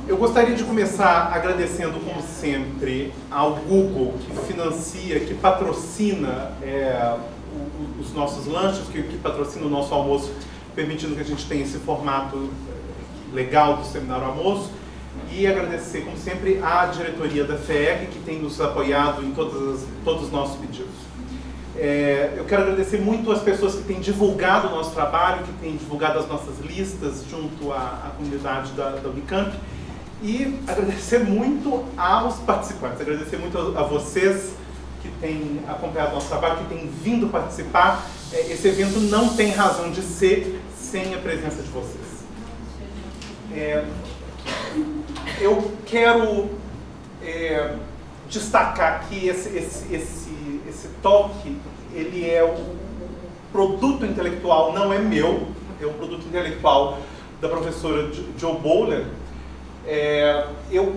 Eu gostaria de começar agradecendo, como sempre, ao Google, que financia, que patrocina os nossos lanches, que patrocina o nosso almoço, permitindo que a gente tenha esse formato legal do Seminário Almoço. E agradecer, como sempre, à diretoria da FEEC, que tem nos apoiado em todos os nossos pedidos. Eu quero agradecer muito às pessoas que têm divulgado o nosso trabalho, que têm divulgado as nossas listas junto à comunidade da Unicamp. E agradecer muito aos participantes, agradecer muito a vocês que têm acompanhado o nosso trabalho, que têm vindo participar. Esse evento não tem razão de ser sem a presença de vocês. Eu quero destacar que esse talk, ele é o produto intelectual, não é meu, é um produto intelectual da professora Jo Boaler. Eu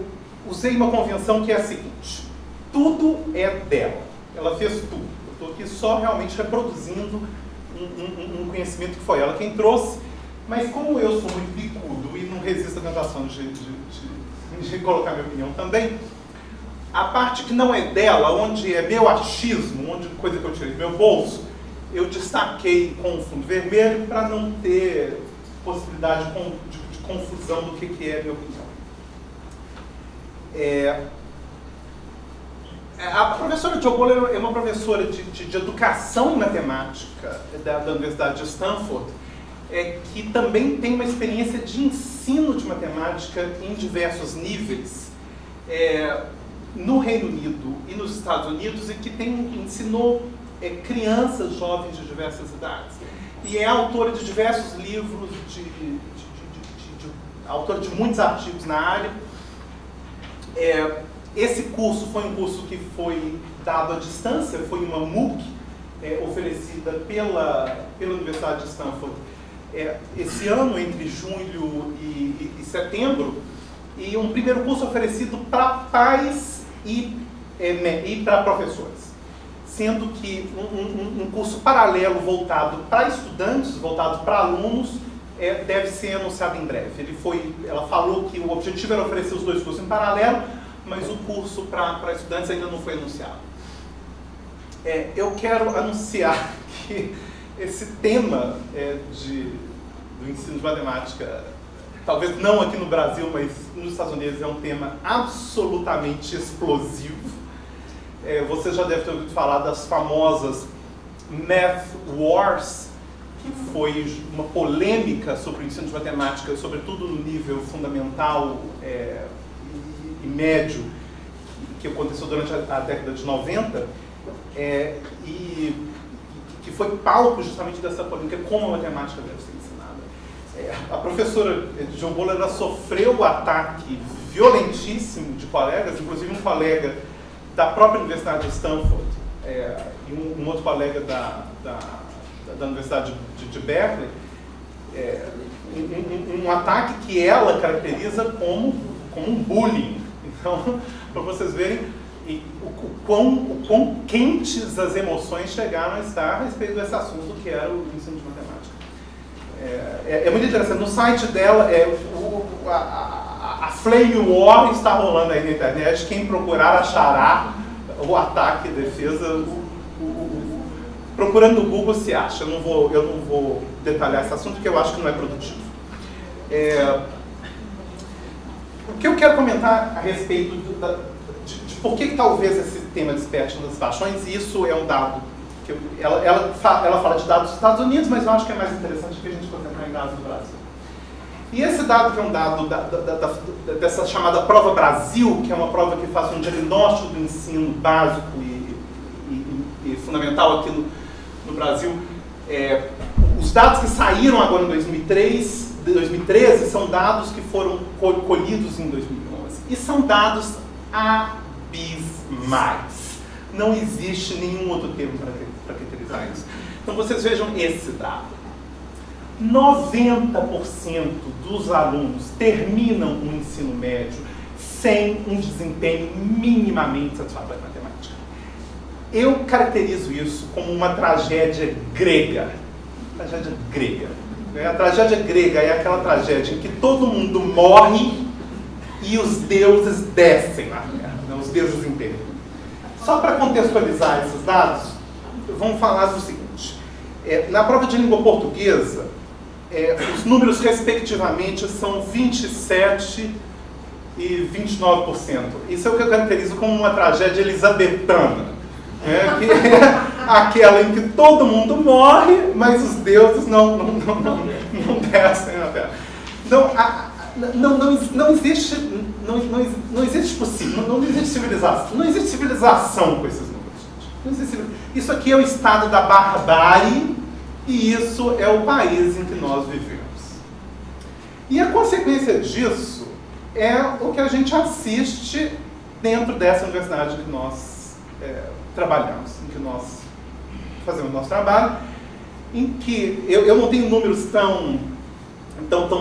usei uma convenção que é a seguinte: tudo é dela, ela fez tudo. Eu estou aqui só realmente reproduzindo um conhecimento que foi ela quem trouxe, mas como eu sou muito bicudo e não resisto à tentação de colocar minha opinião também, a parte que não é dela, onde é meu achismo, onde coisa que eu tirei do meu bolso, eu destaquei com o fundo vermelho para não ter possibilidade de confusão do que é a minha opinião. A professora Jo Boaler é uma professora de educação em matemática da Universidade de Stanford, que também tem uma experiência de ensino de matemática em diversos níveis no Reino Unido e nos Estados Unidos, e que ensinou crianças jovens de diversas idades. E é autora de diversos livros, autora de muitos artigos na área. Esse curso foi um curso que foi dado à distância, foi uma MOOC oferecida pela Universidade de Stanford esse ano, entre julho e setembro, e um primeiro curso oferecido para pais e para professores, sendo que um curso paralelo voltado para estudantes, voltado para alunos, deve ser anunciado em breve. Ela falou que o objetivo era oferecer os dois cursos em paralelo, mas o curso para estudantes ainda não foi anunciado. Eu quero anunciar que esse tema do ensino de matemática, talvez não aqui no Brasil, mas nos Estados Unidos, é um tema absolutamente explosivo. Você já deve ter ouvido falar das famosas Math Wars, que foi uma polêmica sobre o ensino de matemática, sobretudo no nível fundamental e médio, que aconteceu durante a década de 90, e que foi palco justamente dessa polêmica, como a matemática deve ser ensinada. A professora Jo Boaler sofreu o ataque violentíssimo de colegas, inclusive um colega da própria Universidade de Stanford e um outro colega da Universidade de Berkeley, um ataque que ela caracteriza como um bullying. Então, para vocês verem o quão quentes as emoções chegaram a estar a respeito desse assunto que era o ensino de matemática. É muito interessante. No site dela, a Flame War está rolando aí na internet. Quem procurar achará o ataque e defesa. Procurando no Google se acha. Eu não vou detalhar esse assunto, porque eu acho que não é produtivo. O que eu quero comentar a respeito de por que talvez esse tema desperte das paixões, e isso é um dado que ela fala de dados dos Estados Unidos, mas eu acho que é mais interessante que a gente concentrar em dados do Brasil. E esse dado, que é um dado dessa chamada Prova Brasil, que é uma prova que faz um diagnóstico do ensino básico e fundamental aqui no Brasil, os dados que saíram agora em 2013 são dados que foram colhidos em 2011. E são dados abismais. Não existe nenhum outro termo para caracterizar isso. Então vocês vejam esse dado. 90% dos alunos terminam o ensino médio sem um desempenho minimamente satisfatório em matemática. Eu caracterizo isso como uma tragédia grega. Tragédia grega. A tragédia grega é aquela tragédia em que todo mundo morre e os deuses descem na Terra, né? Os deuses imperiam. Só para contextualizar esses dados, vamos falar do seguinte. Na prova de língua portuguesa, os números respectivamente são 27% e 29%. Isso é o que eu caracterizo como uma tragédia elizabetana, né? Que é aquela em que todo mundo morre, mas os deuses não descem na Terra. Então, não existe possível, não existe civilização. Não existe civilização com esses números. Não existe, isso aqui é o estado da barbárie e isso é o país em que nós vivemos. E a consequência disso é o que a gente assiste dentro dessa universidade em que nós trabalhamos, em que nós fazemos o nosso trabalho, em que eu não tenho números tão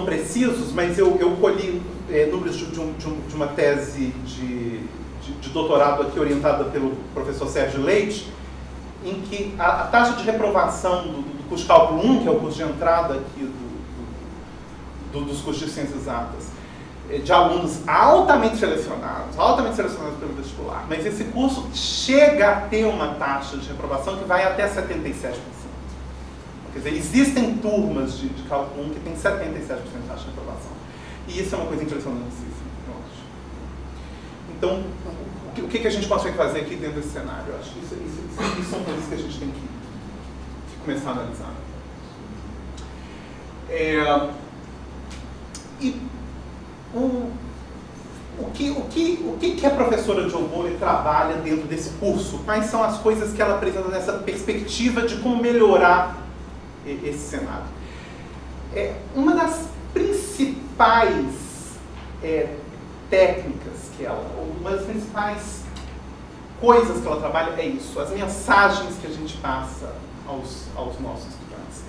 precisos, mas eu colhi números de uma tese de doutorado aqui orientada pelo professor Sérgio Leite, em que a taxa de reprovação do curso de cálculo 1, que é o curso de entrada aqui dos cursos de ciências exatas, de alunos altamente selecionados pelo vestibular, mas esse curso chega a ter uma taxa de reprovação que vai até 77%. Quer dizer, existem turmas de cálculo 1 que tem 77% de taxa de reprovação. E isso é uma coisa impressionantíssima, eu acho. Então, o que a gente consegue fazer aqui dentro desse cenário? Eu acho que isso são coisas que a gente tem que começar a analisar. O que a professora Jo Bolle trabalha dentro desse curso? Quais são as coisas que ela apresenta nessa perspectiva de como melhorar esse cenário? Uma das principais técnicas que uma das principais coisas que ela trabalha é isso, as mensagens que a gente passa aos nossos estudantes.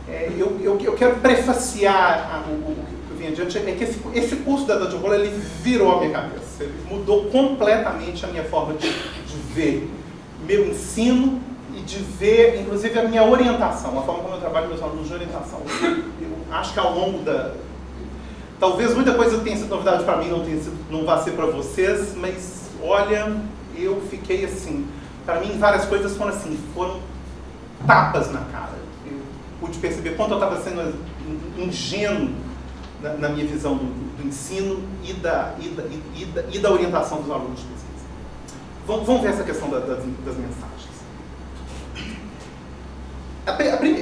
Eu quero prefaciar o que eu vim adiante, é que esse curso da Jo Bolle, ele virou a minha cabeça, ele mudou completamente a minha forma de ver meu ensino e de ver, inclusive, a minha orientação, a forma como eu trabalho com meus alunos de orientação. Eu acho que ao longo talvez muita coisa tenha sido novidade para mim, não vai ser para vocês, mas, olha, eu fiquei assim, para mim várias coisas foram tapas na cara. Eu pude perceber quanto eu estava sendo ingênuo na minha visão do ensino e da orientação dos alunos de pesquisa. Vamos ver essa questão das mensagens.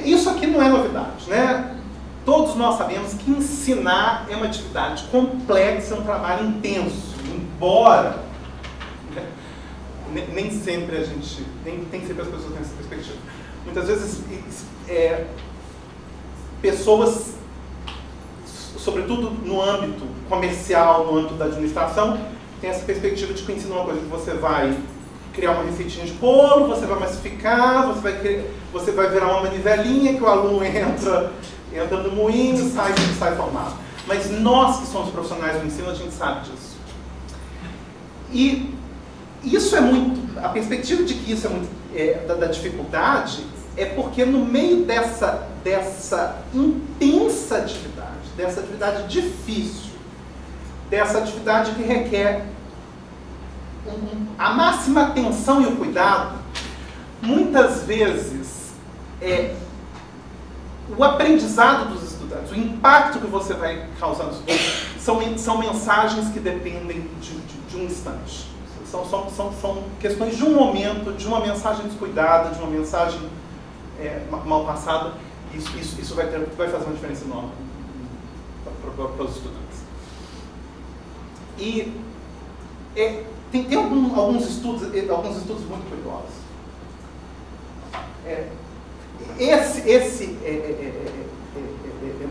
Isso aqui não é novidade, né? Todos nós sabemos que ensinar é uma atividade complexa, é um trabalho intenso, embora nem sempre as pessoas têm essa perspectiva. Muitas vezes pessoas, sobretudo no âmbito comercial, no âmbito da administração, têm essa perspectiva de que o ensino é uma coisa que você vai criar uma receitinha de bolo, você vai massificar, você vai virar uma manivelinha que o aluno entra no moinho e sai formado. Mas nós que somos profissionais do ensino, a gente sabe disso. E isso é muito, a perspectiva de que isso é muito da dificuldade é porque no meio dessa intensa atividade, dessa atividade difícil, dessa atividade que requer a máxima atenção e o cuidado, muitas vezes o aprendizado dos estudantes, o impacto que você vai causar nos estudantes, são mensagens que dependem de um instante. São questões de um momento, de uma mensagem descuidada, de uma mensagem mal passada. Isso vai fazer uma diferença enorme para os estudantes. E tem alguns estudos muito curiosos. Esse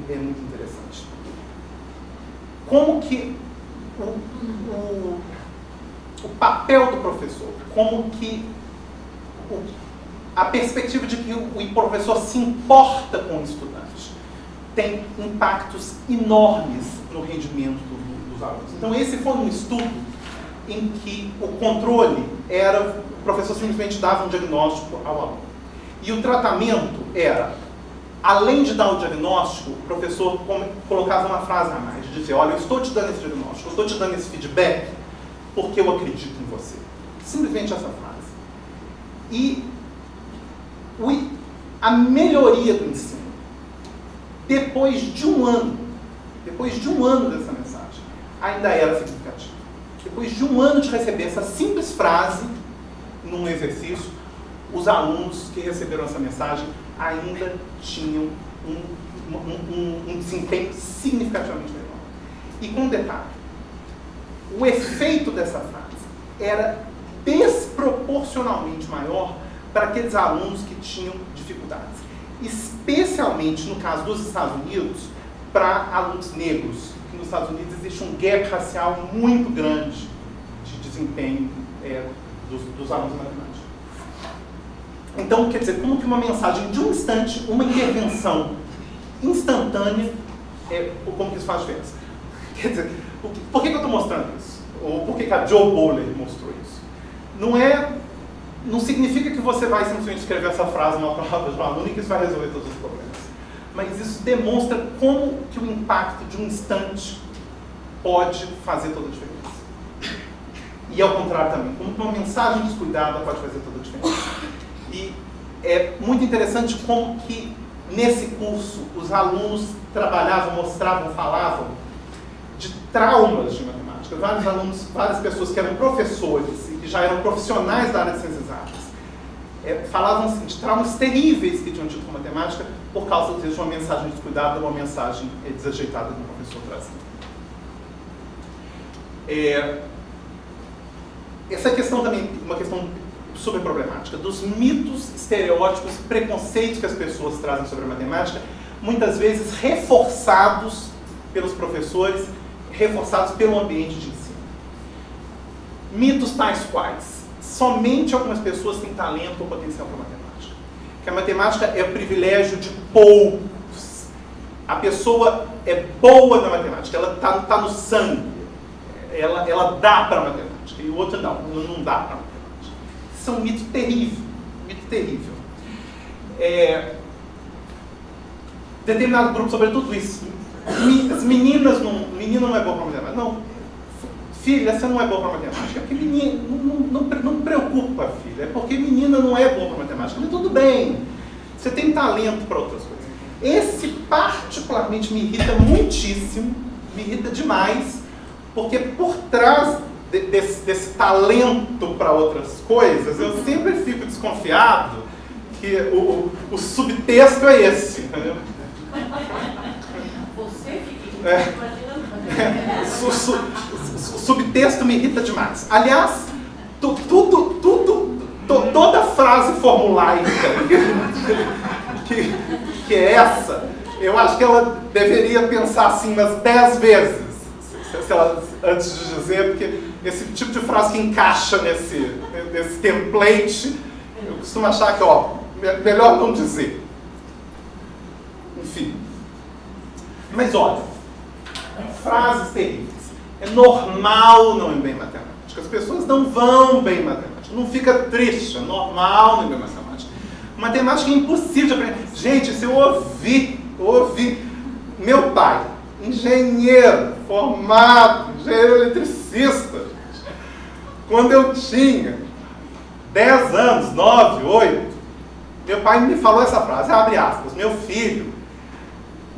é muito interessante. Como que o papel do professor, como que a perspectiva de que o professor se importa com o estudante tem impactos enormes no rendimento dos alunos. Então esse foi um estudo em que o controle era, o professor simplesmente dava um diagnóstico ao aluno. E o tratamento era, além de dar o diagnóstico, o professor colocava uma frase a mais, de dizer, olha, eu estou te dando esse diagnóstico, diagnóstico, eu estou te dando esse feedback porque eu acredito em você. Simplesmente essa frase. E a melhoria do ensino, depois de um ano dessa mensagem, ainda era significativa. Depois de um ano de receber essa simples frase num exercício, os alunos que receberam essa mensagem ainda tinham um desempenho significativamente melhor. E com um detalhe, o efeito dessa frase era desproporcionalmente maior para aqueles alunos que tinham dificuldades. Especialmente no caso dos Estados Unidos, para alunos negros, que nos Estados Unidos existe um gap racial muito grande de desempenho dos alunos de matemática. Então, quer dizer, como que uma mensagem de um instante, uma intervenção instantânea, como que isso faz diferença? Quer dizer, por que eu estou mostrando isso? Ou por que a Jo Boaler mostrou isso? Não significa que você vai simplesmente escrever essa frase numa prova de um aluno e que isso vai resolver todos os problemas. Mas isso demonstra como que o impacto de um instante pode fazer toda a diferença. E ao contrário também, como que uma mensagem descuidada pode fazer toda a diferença. E é muito interessante como que nesse curso os alunos trabalhavam, mostravam, falavam de traumas de matemática. Vários alunos, várias pessoas que eram professores e que já eram profissionais da área de ciências exatas, falavam assim, de traumas terríveis que tinham tido com matemática por causa de uma mensagem descuidada ou uma mensagem desajeitada que o professor trazia. Essa questão também, uma questão super problemática, dos mitos, estereótipos, preconceitos que as pessoas trazem sobre a matemática, muitas vezes reforçados pelos professores, reforçados pelo ambiente de ensino. Mitos tais quais: somente algumas pessoas têm talento ou potencial para matemática. Que a matemática é o privilégio de poucos. A pessoa é boa na matemática, ela está no sangue, ela dá para a matemática, e o outro não dá para a matemática. Isso é um mito terrível, Determinado grupo, sobretudo isso. As meninas menina não é boa para matemática. Não, filha, você não é boa para matemática. É porque menina, não preocupa, filha. É porque menina não é boa para matemática. Mas tudo bem, você tem talento para outras coisas. Esse particularmente me irrita muitíssimo, me irrita demais, porque por trás desse talento para outras coisas, eu sempre fico desconfiado que o subtexto é esse, entendeu? Você fica imaginando. O subtexto me irrita demais. Aliás, toda frase formulaica que é essa, eu acho que ela deveria pensar assim umas 10 vezes antes de dizer, porque esse tipo de frase que encaixa nesse template, eu costumo achar que, melhor não dizer. Enfim. Mas olha, frases terríveis. É normal não ir bem em matemática. As pessoas não vão bem em matemática. Não fica triste, é normal não ir bem em matemática. Matemática é impossível de aprender. Gente, se eu ouvi meu pai, engenheiro, formado, engenheiro eletricista, quando eu tinha 10 anos, 9, 8, meu pai me falou essa frase, abre aspas: meu filho,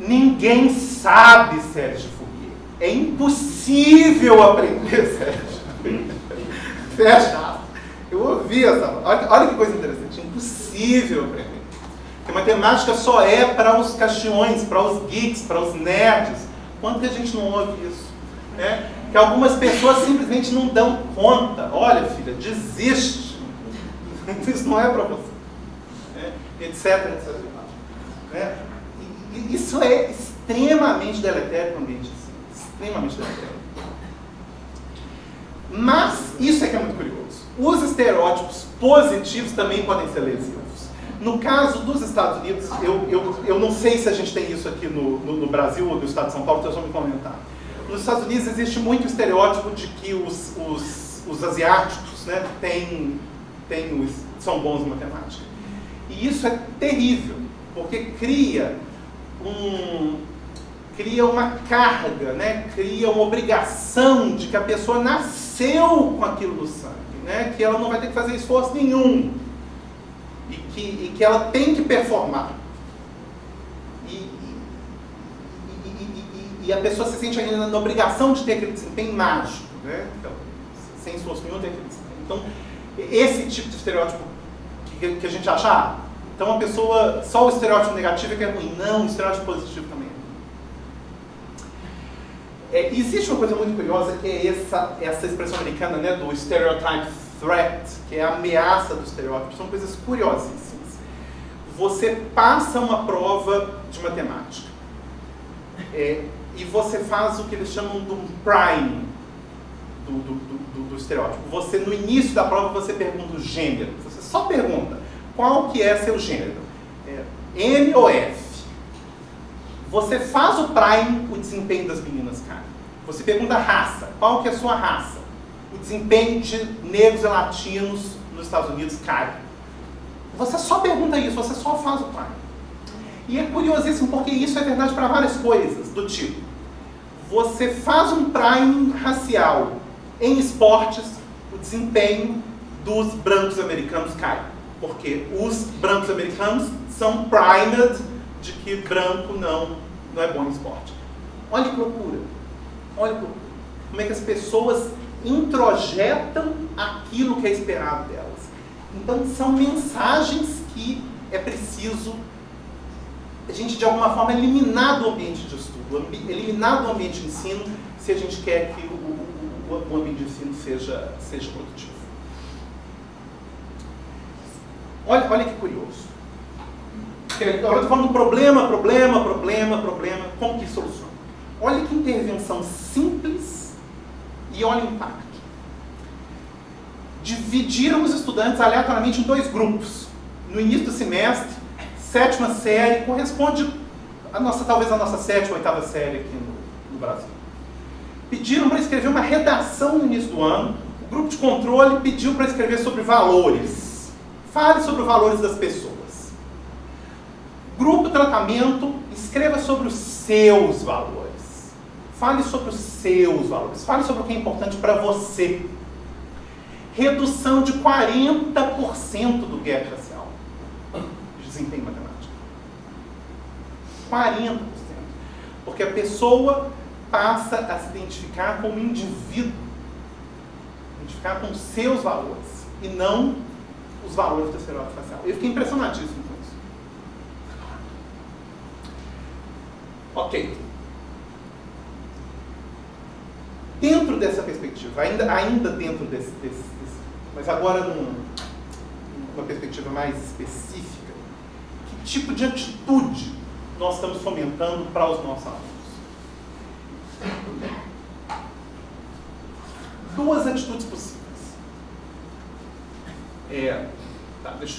ninguém sabe série de Fourier. É impossível aprender série de Fourier. Fecha aspas. Eu ouvi essa frase. Olha que coisa interessante. É impossível aprender. Porque matemática só é para os caixões, para os geeks, para os nerds. Quanto que a gente não ouve isso? Né? Que algumas pessoas simplesmente não dão conta. Olha, filha, desiste. Isso não é para você. Etc. Né? E isso é extremamente deletério para o ambiente. Extremamente deletério. Mas isso é que é muito curioso. Os estereótipos positivos também podem ser lesivos. No caso dos Estados Unidos, eu não sei se a gente tem isso aqui no Brasil ou no estado de São Paulo, então eu só me comentar. Nos Estados Unidos existe muito estereótipo de que os asiáticos, né, são bons em matemática. E isso é terrível, porque cria cria uma carga, né? Cria uma obrigação de que a pessoa nasceu com aquilo no sangue, né? Que ela não vai ter que fazer esforço nenhum e que ela tem que performar. E a pessoa se sente ainda na obrigação de ter aquele desempenho mágico, né? Então, sem esforço nenhum tem aquele desempenho. Então, esse tipo de estereótipo que a gente acha, então a pessoa, só o estereótipo negativo é que é ruim. Não, o estereótipo positivo também é. Existe uma coisa muito curiosa que é essa expressão americana, né, do stereotype threat, que é a ameaça do estereótipo. São coisas curiosíssimas. Você passa uma prova de matemática e você faz o que eles chamam de um prime do estereótipo. Você, no início da prova, você pergunta o gênero. Você só pergunta qual que é seu gênero. M ou F? Você faz o prime, o desempenho das meninas cai. Você pergunta a raça. Qual que é a sua raça? O desempenho de negros e latinos nos Estados Unidos cai. Você só pergunta isso, você só faz o prime. E é curiosíssimo porque isso é verdade para várias coisas, do tipo, você faz um prime racial em esportes, o desempenho dos brancos americanos cai. Porque os brancos americanos são primed de que branco não é bom em esporte. Olha que loucura. Olha que loucura. Como é que as pessoas introjetam aquilo que é esperado delas. Então, são mensagens que é preciso a gente, de alguma forma, eliminar do ambiente de estudo, eliminar do ambiente de ensino, se a gente quer que o ambiente de ensino seja produtivo. Olha que curioso. Agora eu estou falando do problema, como que soluciona? Olha que intervenção simples e olha o impacto. Dividiram os estudantes aleatoriamente em 2 grupos. No início do semestre, 7ª série, corresponde talvez a nossa 7ª ou 8ª série aqui no Brasil. Pediram para escrever uma redação no início do ano. O grupo de controle pediu para escrever sobre valores. Fale sobre os valores das pessoas. Grupo tratamento, escreva sobre os seus valores. Fale sobre os seus valores. Fale sobre o que é importante para você. Redução de 40% do gap racial de desempenho matemático. 40%. Porque a pessoa passa a se identificar como indivíduo. Identificar com os seus valores. E não os valores do estereótipo racial. Eu fiquei impressionadíssimo com isso. Ok. Dentro dessa perspectiva, ainda dentro desse mas agora numa perspectiva mais específica, que tipo de atitude nós estamos fomentando para os nossos alunos? 2 atitudes possíveis.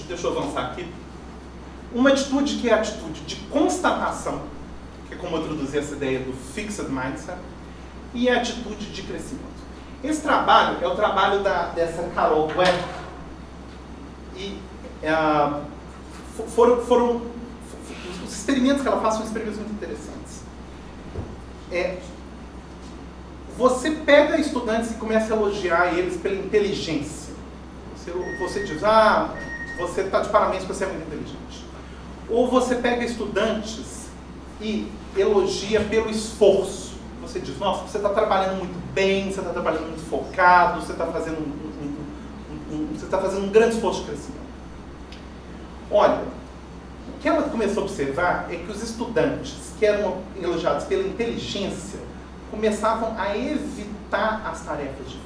Deixa eu avançar aqui. Uma atitude que é a atitude de constatação, que é como eu introduzi essa ideia do fixed mindset, e a atitude de crescimento. Esse trabalho é o trabalho dessa Carol Dweck, e os experimentos que ela faz são experimentos muito interessantes. Você pega estudantes e começa a elogiar eles pela inteligência. Você diz, você está de parabéns porque você é muito inteligente. Ou você pega estudantes e elogia pelo esforço. Você diz, nossa, você está trabalhando muito bem, você está trabalhando muito focado, você está fazendo um grande esforço de crescimento. Olha, o que ela começou a observar é que os estudantes que eram elogiados pela inteligência começavam a evitar as tarefas difíceis.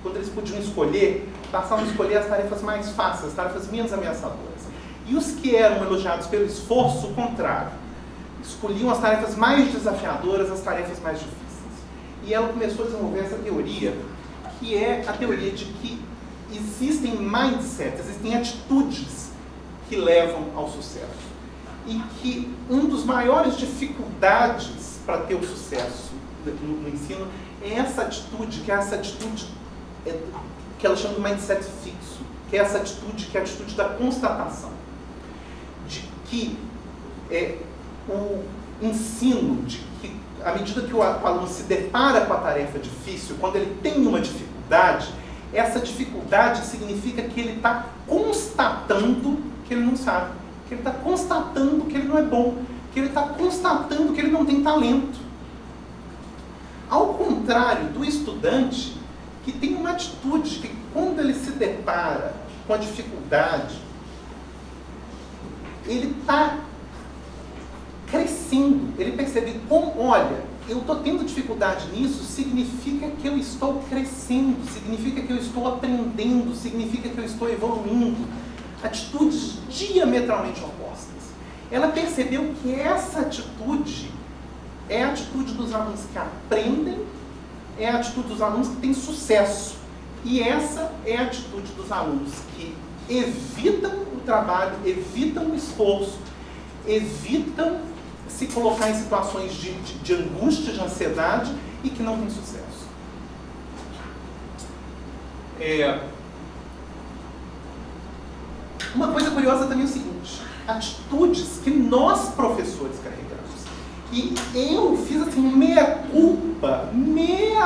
Quando eles podiam escolher, passavam a escolher as tarefas mais fáceis, as tarefas menos ameaçadoras. E os que eram elogiados pelo esforço, o contrário. Escolhiam as tarefas mais desafiadoras, as tarefas mais difíceis. E ela começou a desenvolver essa teoria, que é a teoria de que existem mindsets, existem atitudes que levam ao sucesso. E que uma das maiores dificuldades para ter o sucesso no ensino é essa atitude, que ela chama de mindset fixo, que é essa atitude, que é a atitude da constatação. De que ensino de que, à medida que o aluno se depara com a tarefa difícil, quando ele tem uma dificuldade, essa dificuldade significa que ele está constatando que ele não sabe, que ele está constatando que ele não é bom, que ele está constatando que ele não tem talento. Ao contrário do estudante, que tem uma atitude que, quando ele se depara com a dificuldade, ele está crescendo, ele percebe como, olha, eu estou tendo dificuldade nisso, significa que eu estou crescendo, significa que eu estou aprendendo, significa que eu estou evoluindo. Atitudes diametralmente opostas. Ela percebeu que essa atitude é a atitude dos alunos que aprendem, é a atitude dos alunos que têm sucesso. E essa é a atitude dos alunos que evitam o trabalho, evitam o esforço, evitam se colocar em situações de angústia, de ansiedade e que não têm sucesso. Uma coisa curiosa também é o seguinte: atitudes que nós professores carregamos. E eu fiz assim, meia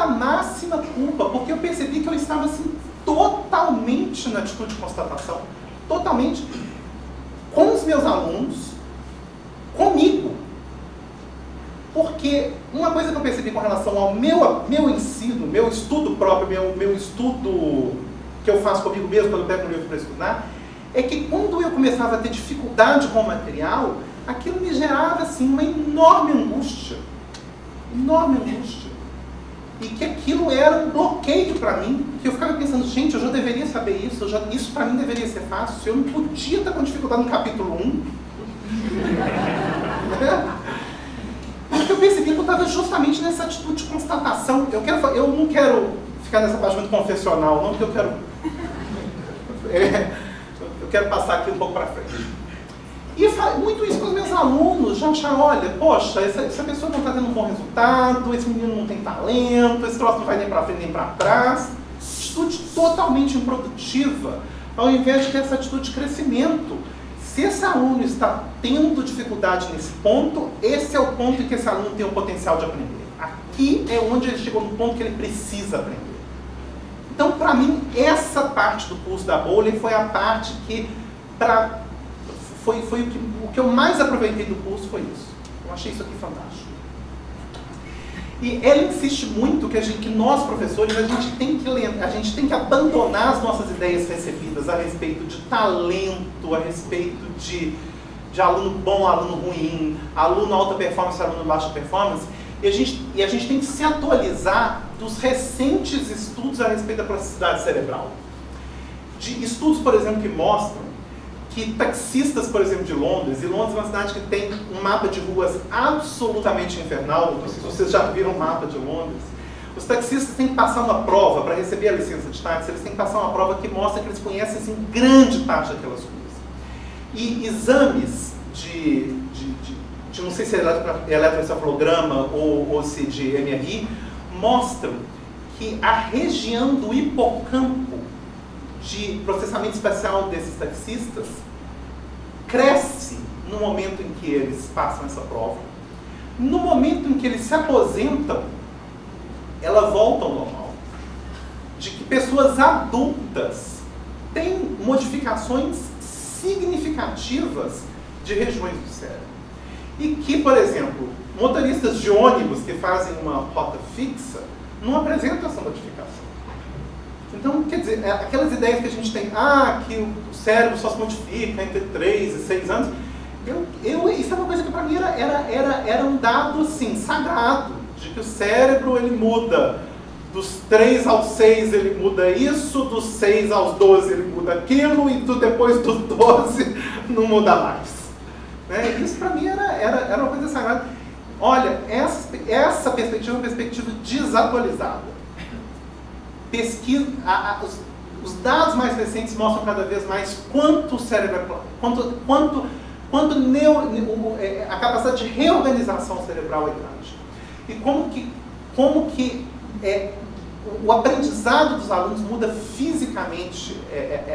máxima culpa, porque eu percebi que eu estava assim, totalmente na atitude de constatação, totalmente com os meus alunos, comigo. Porque uma coisa que eu percebi com relação ao meu ensino, meu estudo próprio, meu estudo que eu faço comigo mesmo quando eu pego um livro para estudar, é que quando eu começava a ter dificuldade com o material, aquilo me gerava assim, uma enorme angústia. E que aquilo era um bloqueio para mim, que eu ficava pensando, gente, eu já deveria saber isso, isso para mim deveria ser fácil, eu não podia estar com dificuldade no capítulo 1. Porque eu percebi que eu estava justamente nessa atitude de constatação. Eu não quero ficar nessa parte muito confessional, não, porque eu quero passar aqui um pouco para frente. E muito isso com os meus alunos, já acharam, olha, poxa, essa pessoa não está tendo um bom resultado, esse menino não tem talento, esse troço não vai nem para frente nem para trás. Atitude totalmente improdutiva, ao invés de ter essa atitude de crescimento. Se esse aluno está tendo dificuldade nesse ponto, esse é o ponto em que esse aluno tem o potencial de aprender. Aqui é onde ele chegou no ponto que ele precisa aprender. Então, para mim, essa parte do curso da Bowley foi a parte que, foi o que eu mais aproveitei do curso, foi isso. Eu achei isso aqui fantástico. E ela insiste muito que nós, professores, a gente tem que abandonar as nossas ideias recebidas a respeito de talento, a respeito de aluno bom, aluno ruim, aluno alta performance, aluno baixa performance, e a gente tem que se atualizar dos recentes estudos a respeito da plasticidade cerebral. De estudos, por exemplo, que mostram que taxistas, por exemplo, de Londres, e Londres é uma cidade que tem um mapa de ruas absolutamente infernal, não sei se vocês já viram o mapa de Londres, os taxistas têm que passar uma prova para receber a licença de táxi, eles têm que passar uma prova que mostra que eles conhecem assim, grande parte daquelas ruas. E exames de não sei se é eletroencefalograma ou se de MRI, mostram que a região do hipocampo de processamento especial desses taxistas cresce no momento em que eles passam essa prova. No momento em que eles se aposentam, ela volta ao normal. De que pessoas adultas têm modificações significativas de regiões do cérebro. E que, por exemplo, motoristas de ônibus que fazem uma rota fixa não apresentam essa modificação. Então, quer dizer, aquelas ideias que a gente tem, que o cérebro só se modifica entre 3 e 6 anos, isso é uma coisa que para mim era um dado assim, sagrado, de que o cérebro ele muda, dos 3 aos 6 ele muda isso, dos 6 aos 12 ele muda aquilo, e depois dos 12 não muda mais. Né? Isso para mim era uma coisa sagrada. Olha, essa perspectiva é uma perspectiva desatualizada. Os dados mais recentes mostram cada vez mais quanto o cérebro é quanto a capacidade de reorganização cerebral é grande. E como que o aprendizado dos alunos muda fisicamente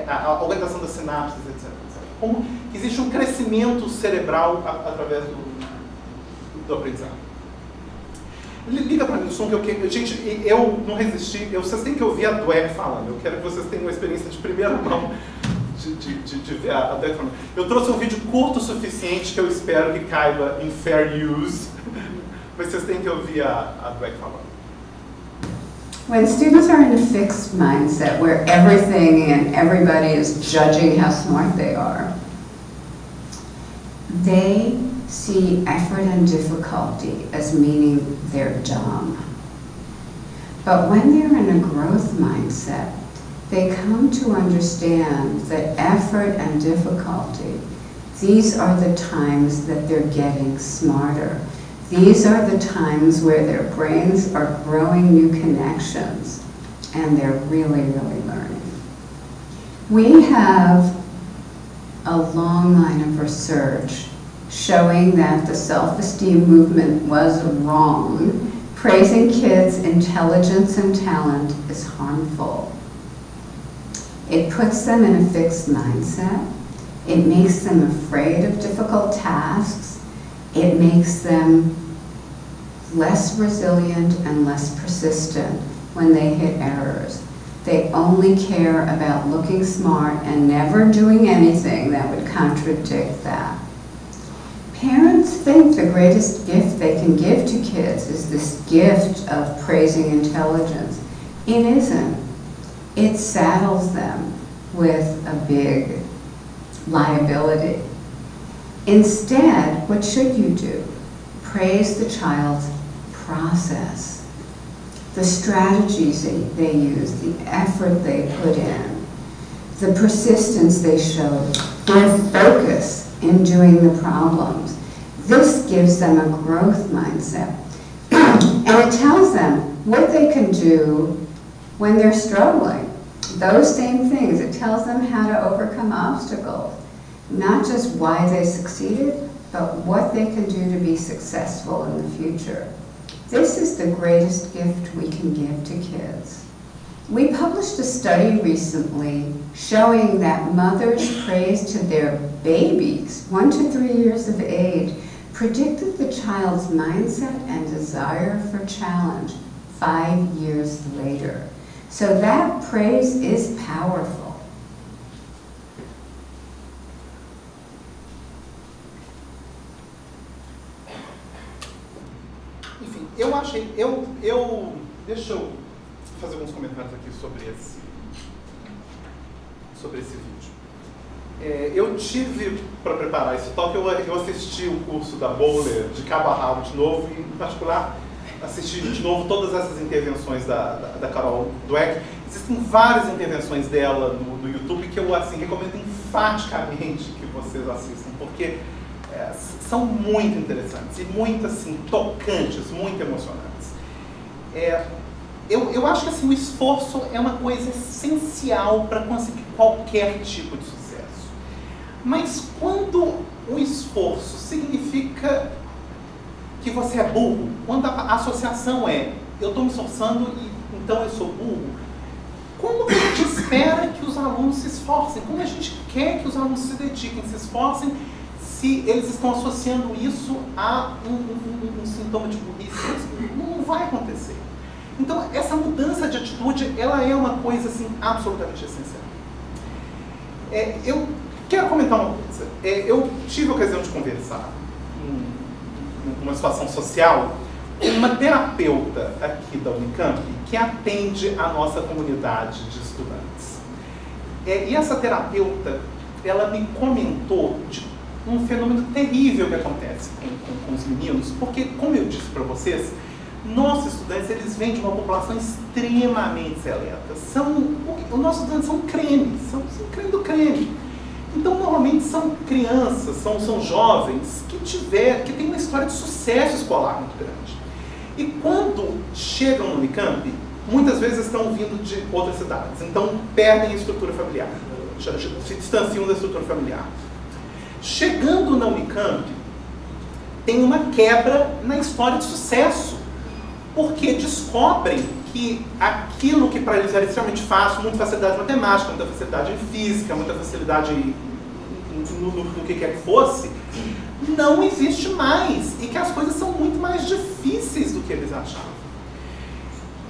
a organização das sinapses, etc. Como que existe um crescimento cerebral através do aprendizado. Liga para mim o som que eu quero. Gente, eu não resisti. Vocês têm que ouvir a Dweck falando. Eu quero que vocês tenham uma experiência de primeira mão de ver a Dweck falando. Eu trouxe um vídeo curto o suficiente que eu espero que caiba em fair use. Mas vocês têm que ouvir a Dweck falando. When students are in a fixed mindset where everything and everybody is judging how smart they are, they see effort and difficulty as meaning they're dumb. But when they're in a growth mindset, they come to understand that effort and difficulty, these are the times that they're getting smarter. These are the times where their brains are growing new connections and they're really, really learning. We have a long line of research showing that the self-esteem movement was wrong. Praising kids' intelligence and talent is harmful. It puts them in a fixed mindset. It makes them afraid of difficult tasks. It makes them less resilient and less persistent when they hit errors. They only care about looking smart and never doing anything that would contradict that. Parents think the greatest gift they can give to kids is this gift of praising intelligence. It isn't. It saddles them with a big liability. Instead, what should you do? Praise the child's process, the strategies they use, the effort they put in, the persistence they showed, their focus in doing the problems. This gives them a growth mindset. And it tells them what they can do when they're struggling. Those same things. It tells them how to overcome obstacles. Not just why they succeeded, but what they can do to be successful in the future. This is the greatest gift we can give to kids. We published a study recently showing that mothers' praise to their babies, 1 to 3 years of age, predicted the child's mindset and desire for challenge 5 years later. So that praise is powerful. Enfim, deixa eu fazer alguns comentários aqui sobre esse vídeo. Eu tive, para preparar esse talk, eu assisti o curso da Bowler de cabo a rabo de novo, e em particular assisti de novo todas essas intervenções da Carol Dweck. Existem várias intervenções dela no YouTube que eu recomendo enfaticamente que vocês assistam, porque são muito interessantes e muito tocantes, muito emocionantes. Eu acho que o esforço é uma coisa essencial para conseguir qualquer tipo de sucesso. Mas quando o esforço significa que você é burro, quando a associação eu estou me esforçando e então eu sou burro, como que a gente espera que os alunos se esforcem? Como a gente quer que os alunos se dediquem, se esforcem, se eles estão associando isso a um sintoma de burrice? Não vai acontecer. Então, essa mudança de atitude, ela é uma coisa, absolutamente essencial. Eu quero comentar uma coisa. Eu tive a ocasião de conversar numa situação social com uma terapeuta aqui da Unicamp que atende a nossa comunidade de estudantes. E essa terapeuta, ela me comentou de um fenômeno terrível que acontece com os meninos, porque, como eu disse para vocês, nossos estudantes, eles vêm de uma população extremamente seleta. Os nossos estudantes são creme, são creme do creme. Então, normalmente, são crianças, são jovens que têm uma história de sucesso escolar muito grande. E quando chegam no Unicamp, muitas vezes estão vindo de outras cidades. Então, perdem a estrutura familiar, se distanciam da estrutura familiar. Chegando na Unicamp, tem uma quebra na história de sucesso, porque descobrem que aquilo que para eles era extremamente fácil, muita facilidade em matemática, muita facilidade em física, muita facilidade no que quer que fosse, não existe mais e que as coisas são muito mais difíceis do que eles achavam.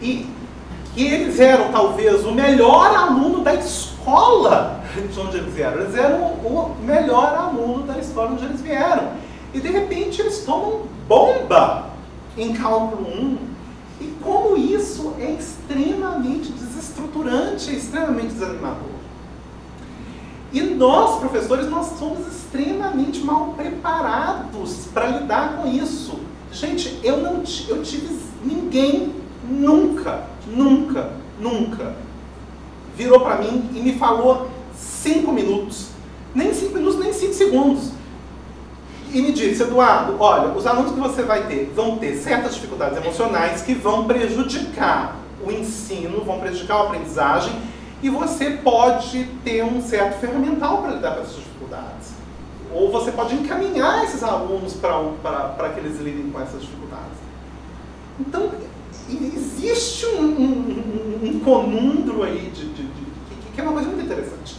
E que eles eram, talvez, o melhor aluno da escola de onde eles vieram. Eles eram o melhor aluno da escola onde eles vieram. E, de repente, eles tomam bomba em cálculo 1. E como isso é extremamente desestruturante, é extremamente desanimador. E nós, professores, nós somos extremamente mal preparados para lidar com isso. Gente, eu tive ninguém nunca virou para mim e me falou 5 minutos, nem 5 minutos, nem 5 segundos. E me disse: Eduardo, olha, os alunos que você vai ter vão ter certas dificuldades emocionais que vão prejudicar o ensino, vão prejudicar a aprendizagem, e você pode ter um certo ferramental para lidar com essas dificuldades. Ou você pode encaminhar esses alunos para que eles lidem com essas dificuldades. Então, existe um conundro aí que é uma coisa muito interessante.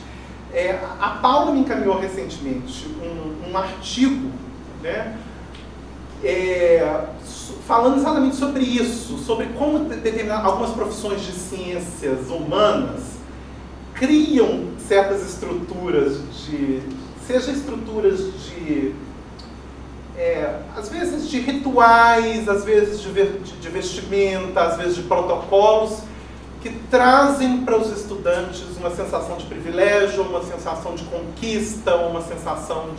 A Paula me encaminhou recentemente um artigo, né, falando exatamente sobre isso, sobre como algumas profissões de ciências humanas criam certas estruturas seja estruturas de às vezes de rituais, às vezes de vestimenta, às vezes de protocolos, que trazem para os estudantes uma sensação de privilégio, uma sensação de conquista, uma sensação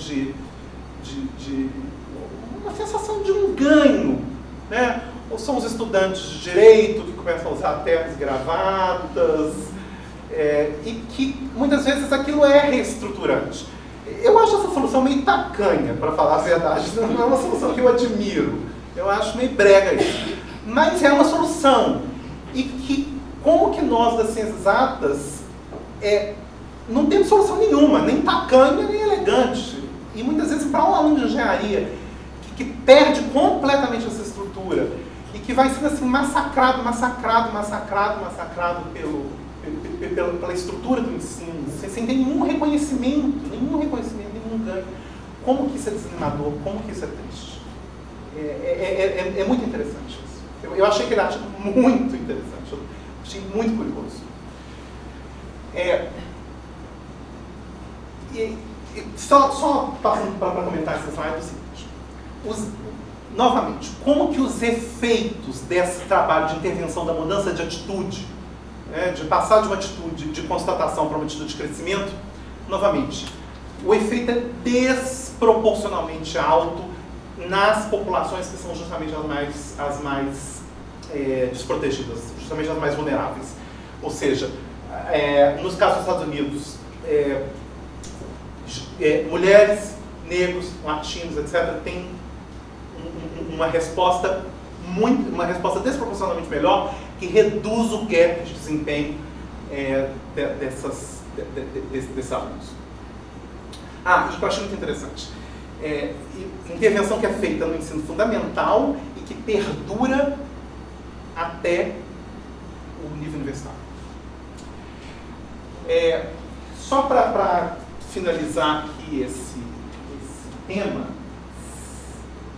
uma sensação de um ganho, né? Ou são os estudantes de direito que começam a usar ternos e gravatas, e que muitas vezes aquilo é reestruturante. Eu acho essa solução meio tacanha, para falar a verdade. Não é uma solução que eu admiro. Eu acho meio brega isso. Mas é uma solução. E que, como que nós das ciências exatas não temos solução nenhuma, nem tacanha, nem elegante. E muitas vezes para um aluno de engenharia que perde completamente essa estrutura e que vai sendo assim massacrado pela estrutura do ensino, sem ter nenhum reconhecimento, nenhum ganho. Como que isso é desanimador, como que isso é triste. É muito interessante isso. Eu achei aquele artigo muito interessante, eu achei muito curioso. Só passando para comentar essa slide, é o seguinte. Novamente, como que os efeitos desse trabalho de intervenção da mudança de atitude, de passar de uma atitude de constatação para uma atitude de crescimento, novamente, o efeito é desproporcionalmente alto nas populações que são justamente as mais desprotegidas, justamente as mais vulneráveis. Ou seja, nos casos dos Estados Unidos, mulheres, negros, latinos, etc., têm uma resposta desproporcionalmente melhor, que reduz o gap de desempenho desses alunos. E que eu achei muito interessante. Intervenção que é feita no ensino fundamental e que perdura até o nível universitário. Só para finalizar aqui esse tema,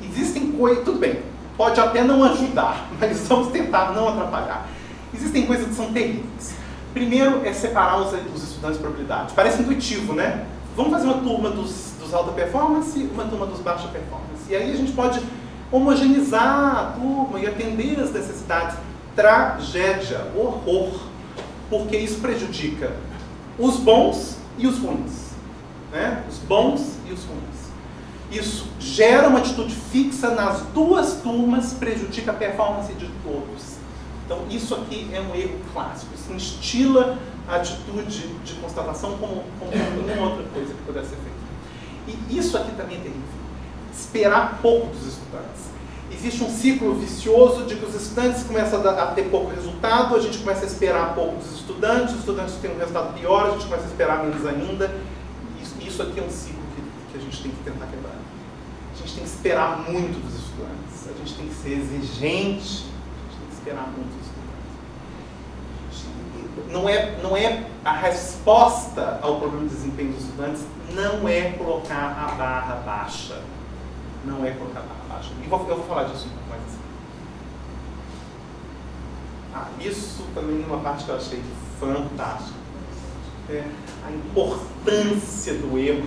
existem coisas, tudo bem, pode até não ajudar, mas vamos tentar não atrapalhar. Existem coisas que são terríveis. Primeiro é separar os estudantes por habilidade. Parece intuitivo, né? Vamos fazer uma turma dos alta performance e uma turma dos baixa performance. E aí a gente pode homogeneizar a turma e atender as necessidades. Tragédia, horror, porque isso prejudica os bons e os ruins, né? Os bons e os ruins. Isso gera uma atitude fixa nas duas turmas, prejudica a performance de todos. Então, isso aqui é um erro clássico. Isso instila a atitude de constatação como nenhuma outra coisa que pudesse ser feita. E isso aqui também é terrível. Esperar pouco dos estudantes. Existe um ciclo vicioso de que os estudantes começam a ter pouco resultado, a gente começa a esperar pouco dos estudantes, os estudantes têm um resultado pior, a gente começa a esperar menos ainda. Isso aqui é um ciclo que a gente tem que tentar quebrar. A gente tem que esperar muito dos estudantes, a gente tem que ser exigente, a gente tem que esperar muito dos estudantes. Não é a resposta ao problema de desempenho dos estudantes, não é colocar a barra baixa. Não é colocar barra baixa. E eu vou falar disso um pouco mais assim. Isso também é uma parte que eu achei fantástica. A importância do erro.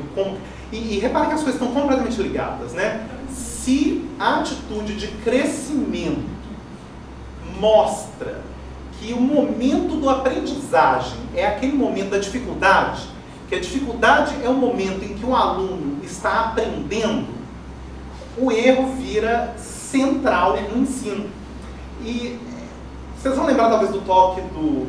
E repare que as coisas estão completamente ligadas, né? Se a atitude de crescimento mostra que o momento do aprendizagem é aquele momento da dificuldade, que a dificuldade é o momento em que o aluno está aprendendo, o erro vira central no ensino. E vocês vão lembrar talvez do toque do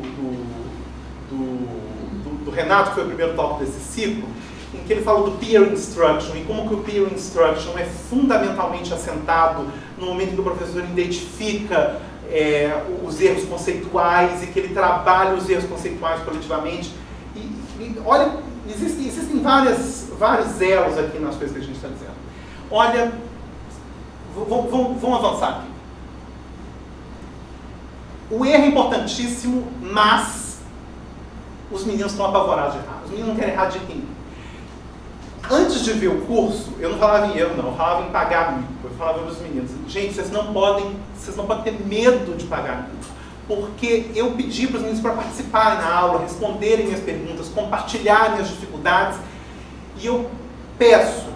Renato, que foi o primeiro toque desse ciclo, em que ele falou do peer instruction e como que o peer instruction é fundamentalmente assentado no momento em que o professor identifica os erros conceituais e que ele trabalha os erros conceituais coletivamente. E olha, existem vários elos aqui nas coisas que a gente está dizendo. Olha, vamos avançar aqui. O erro é importantíssimo, mas os meninos estão apavorados de errar. Os meninos não querem errar de ninguém. Antes de ver o curso, eu não falava em erro, não. Eu falava em pagar mico. Eu falava para os meninos, gente, vocês não podem ter medo de pagar mico. Porque eu pedi para os meninos para participarem na aula, responderem minhas perguntas, compartilharem as dificuldades. E eu peço,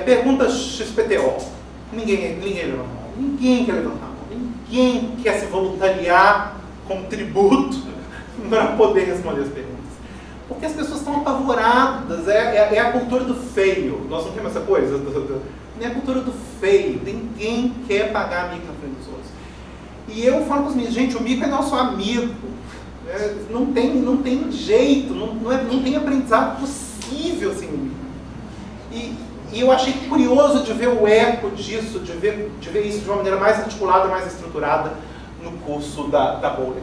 perguntas XPTO. Ninguém levanta a mão. Ninguém quer levantar a mão. Ninguém quer se voluntariar como tributo para poder responder as perguntas. Porque as pessoas estão apavoradas, é a cultura do feio. Nós não temos essa coisa? É a cultura do feio. Ninguém quer pagar mico na frente dos outros. E eu falo para os meninos, gente, o mico é nosso amigo. Não tem jeito, não tem aprendizado possível sem o mico. E eu achei curioso de ver o eco disso, de ver isso de uma maneira mais articulada, mais estruturada no curso da Bowler.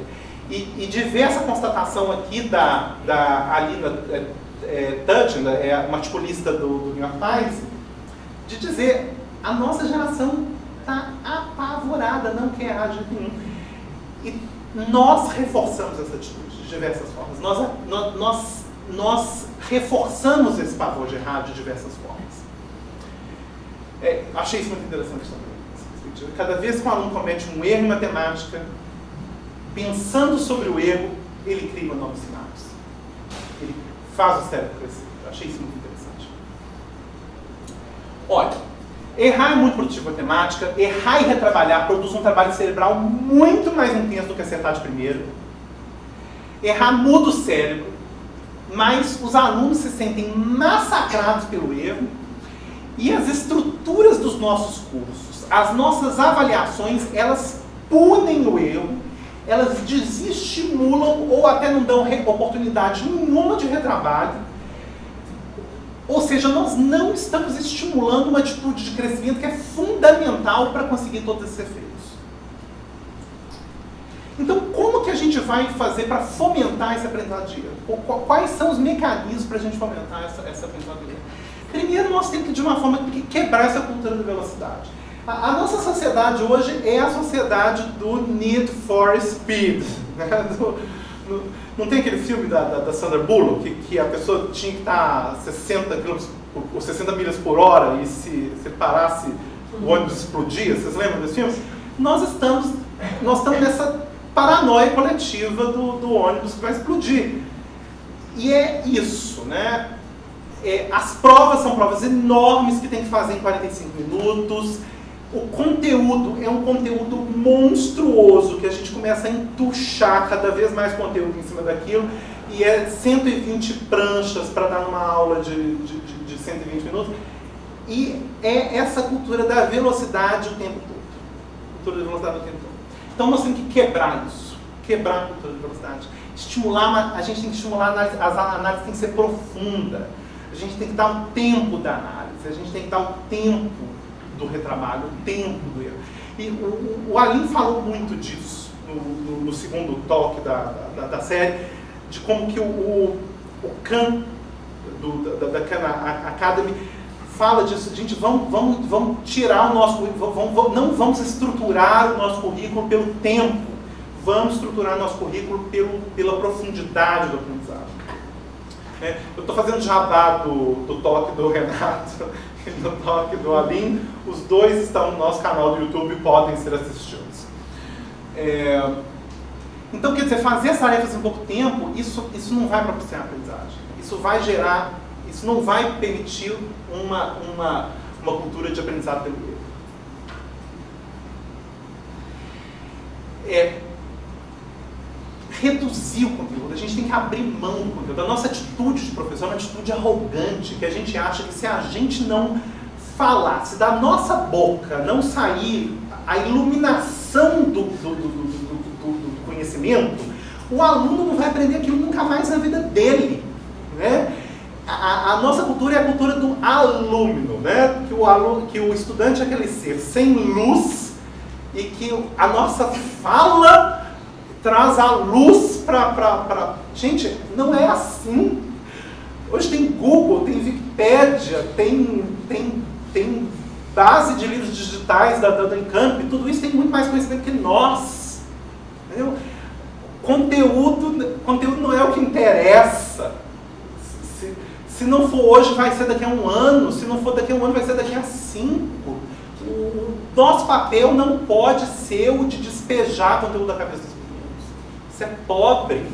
E de ver essa constatação aqui da Alina Tudgen, uma articulista do New York Times, de dizer, a nossa geração está apavorada, não quer errar de jeito nenhum. E nós reforçamos essa atitude de diversas formas. Nós reforçamos esse pavor de errar de diversas formas. Achei isso muito interessante também. Cada vez que um aluno comete um erro em matemática, pensando sobre o erro, ele cria uma nova sinapse. Ele faz o cérebro crescer. Eu achei isso muito interessante. Olha, errar é muito produtivo em matemática. Errar e retrabalhar produz um trabalho cerebral muito mais intenso do que acertar de primeira. Errar muda o cérebro, mas os alunos se sentem massacrados pelo erro e as estruturas dos nossos cursos, as nossas avaliações, elas punem o erro, elas desestimulam ou até não dão oportunidade nenhuma de retrabalho. Ou seja, nós não estamos estimulando uma atitude de crescimento que é fundamental para conseguir todos esses efeitos. Então, como que a gente vai fazer para fomentar esse aprendizado de erro? Quais são os mecanismos para a gente fomentar essa aprendizado de erro? Primeiro, nós temos que, de uma forma, quebrar essa cultura da velocidade. A nossa sociedade hoje é a sociedade do need for speed. Né? Não tem aquele filme da Sandra Bullock, que a pessoa tinha que estar a 60 milhas por hora e se parasse o ônibus explodia? Vocês lembram desse filme? Nós estamos nessa paranoia coletiva do ônibus que vai explodir. E é isso, né? As provas são provas enormes que tem que fazer em 45 minutos. O conteúdo é um conteúdo monstruoso, que a gente começa a entuchar cada vez mais conteúdo em cima daquilo, e 120 pranchas para dar uma aula de 120 minutos, e é essa cultura da velocidade o tempo todo. Cultura da velocidade o tempo todo. Então nós temos que quebrar isso, quebrar a cultura da velocidade. A gente tem que estimular a análise tem que ser profunda, a gente tem que dar o tempo da análise, a gente tem que dar o tempo do retrabalho, o tempo do erro. E o Aline falou muito disso no segundo toque da série, de como que o Khan, da Khan Academy, fala disso. Gente, vamos tirar o nosso currículo, não vamos estruturar o nosso currículo pelo tempo, vamos estruturar o nosso currículo pela profundidade do aprendizado. Eu estou fazendo jabá do toque do Renato, e no toque do Alim. Os dois estão no nosso canal do YouTube e podem ser assistidos. Então, quer dizer, fazer as tarefas em pouco tempo, isso não vai propiciar a aprendizagem. Isso não vai permitir uma cultura de aprendizado pelo erro. Reduzir o conteúdo, a gente tem que abrir mão do conteúdo. A nossa atitude de professor é uma atitude arrogante, que a gente acha que se a gente não falar, se da nossa boca não sair a iluminação do conhecimento, o aluno não vai aprender aquilo nunca mais na vida dele, né? A nossa cultura é a cultura do alumno, né? Que o estudante é aquele ser sem luz e que a nossa fala traz a luz para... Gente, não é assim. Hoje tem Google, tem Wikipédia, tem base de livros digitais da Unicamp, tudo isso tem muito mais conhecimento que nós. Entendeu? Conteúdo não é o que interessa. Se não for hoje, vai ser daqui a um ano. Se não for daqui a um ano, vai ser daqui a 5. O nosso papel não pode ser o de despejar conteúdo da cabeça dos meninos. Isso é pobre.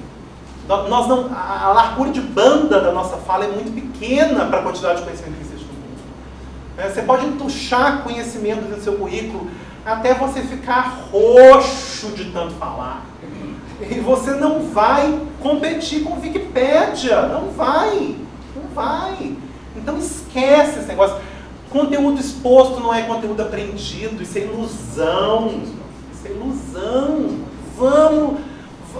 A largura de banda da nossa fala é muito pequena para a quantidade de conhecimento que existe no mundo. Você pode entuchar conhecimento no seu currículo até você ficar roxo de tanto falar. E você não vai competir com Wikipédia. Não vai. Então esquece esse negócio. Conteúdo exposto não é conteúdo aprendido. Isso é ilusão.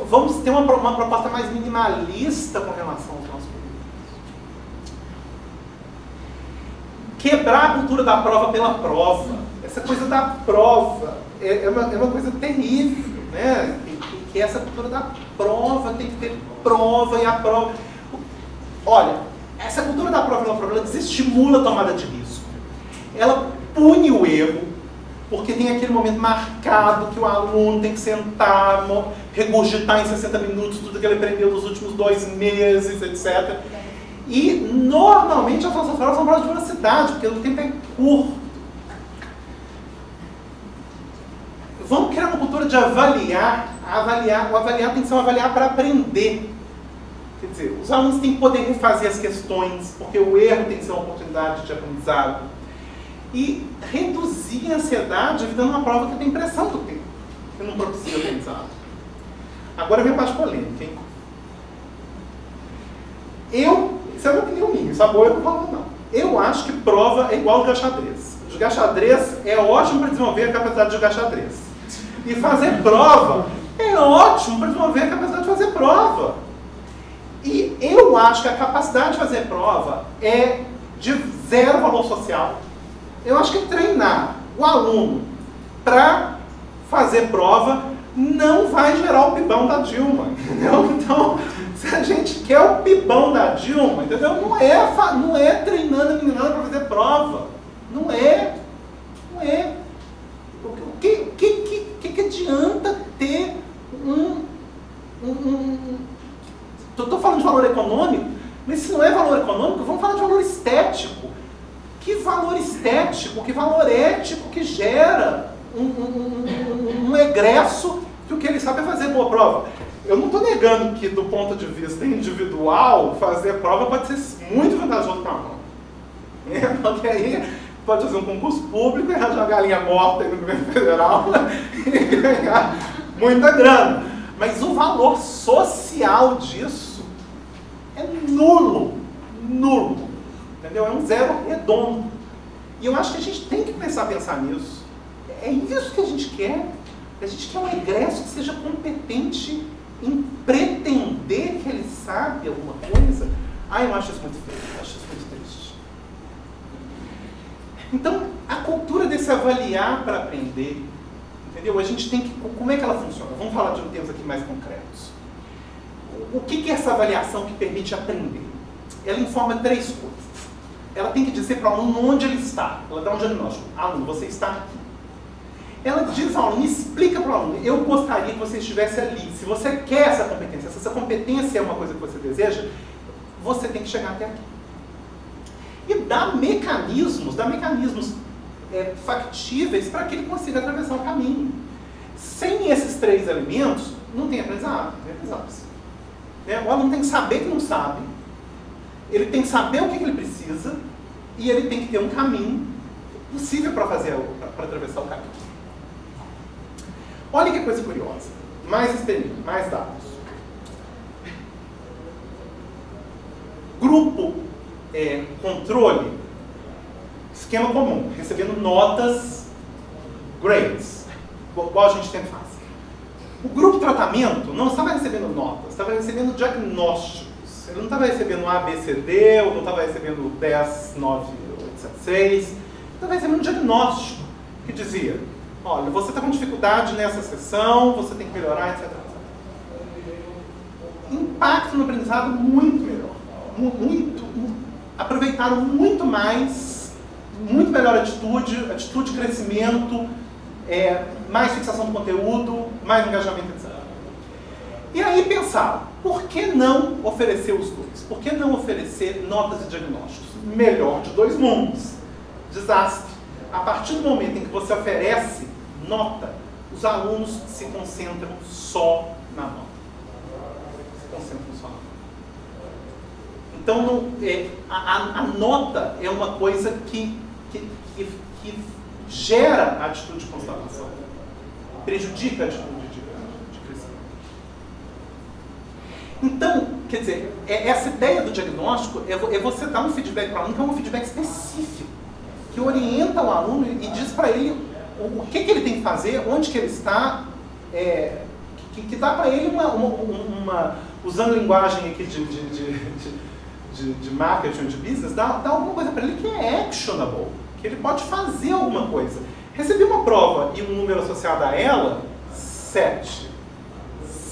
Vamos ter uma proposta mais minimalista com relação aos nossos currículos. Quebrar a cultura da prova pela prova. Essa coisa da prova é uma coisa terrível, né? Que essa cultura da prova, tem que ter prova e a prova... Olha, essa cultura da prova pela prova, ela desestimula a tomada de risco. Ela pune o erro, porque tem aquele momento marcado que o aluno tem que sentar, regurgitar em 60 minutos tudo que ele aprendeu nos últimos 2 meses, etc. E, normalmente, as nossas provas são provas de velocidade, porque o tempo é curto. Vamos criar uma cultura de avaliar. O avaliar tem que ser um avaliar para aprender. Quer dizer, os alunos têm que poder refazer as questões, porque o erro tem que ser uma oportunidade de aprendizado. E reduzir a ansiedade evitando uma prova que tem pressão do tempo, que não propicia aprendizado. Agora vem a parte polêmica, hein? Isso é uma opinião minha, isso é boa, eu não falo não. Eu acho que prova é igual jogar xadrez. Jogar xadrez é ótimo para desenvolver a capacidade de jogar xadrez. E fazer prova é ótimo para desenvolver a capacidade de fazer prova. E eu acho que a capacidade de fazer prova é de 0 valor social. Eu acho que treinar o aluno para fazer prova não vai gerar o pibão da Dilma, entendeu? Então, se a gente quer o pibão da Dilma, entendeu? Não é treinando a meninada para fazer prova. Não é. O que adianta ter Estou falando de valor econômico, mas se não é valor econômico, vamos falar de valor estético. Que valor estético, que valor ético que gera um egresso que o que ele sabe é fazer boa prova. Eu não estou negando que, do ponto de vista individual, fazer prova pode ser muito vantajoso para a mão. Porque aí pode fazer um concurso público e arranjar uma galinha morta aí no governo federal e ganhar muita grana. Mas o valor social disso é nulo. Entendeu? É um 0 redondo. E eu acho que a gente tem que começar a pensar nisso. É isso que a gente quer. A gente quer um egresso que seja competente em pretender que ele sabe alguma coisa. Eu acho isso muito feio, eu acho isso muito triste. Então, a cultura desse avaliar para aprender, entendeu? A gente tem que... Como é que ela funciona? Vamos falar de termos aqui mais concretos. O que é essa avaliação que permite aprender? Ela informa 3 coisas. Ela tem que dizer para o aluno onde ele está. Ela dá um diagnóstico. Aluno, você está aqui. Ela diz ao aluno, explica para o aluno, eu gostaria que você estivesse ali. Se você quer essa competência, se essa competência é uma coisa que você deseja, você tem que chegar até aqui. E dar mecanismos factíveis para que ele consiga atravessar o caminho. Sem esses 3 elementos, não tem aprendizado. O aluno tem que saber que não sabe, ele tem que saber o que ele precisa, e ele tem que ter um caminho possível para atravessar o caminho. Olha que coisa curiosa. Mais experiência, mais dados. Grupo controle, esquema comum, recebendo notas, grades, igual a gente sempre faz. O grupo tratamento não estava recebendo notas, estava recebendo diagnósticos. Ele não estava recebendo A, B, C, D, ou não estava recebendo 10, 9, 8, 7, 6. Estava recebendo um diagnóstico que dizia, olha, você está com dificuldade nessa sessão, você tem que melhorar, etc. Impacto no aprendizado muito melhor. Aproveitaram muito mais, muito melhor atitude de crescimento, mais fixação do conteúdo, mais engajamento, etc. E aí pensaram, por que não oferecer os dois? Por que não oferecer notas e diagnósticos? Melhor de 2 mundos. Desastre. A partir do momento em que você oferece nota, os alunos se concentram só na nota. Então, a nota é uma coisa que gera a atitude de constatação, prejudica a atitude de crescimento. Então, quer dizer, essa ideia do diagnóstico é você dar um feedback para o aluno, que é um feedback específico, que orienta o aluno e diz para ele o que ele tem que fazer, onde que ele está, que dá para ele usando linguagem aqui de marketing, de business, dá alguma coisa para ele que é actionable, que ele pode fazer alguma coisa. Recebi uma prova e um número associado a ela, 7,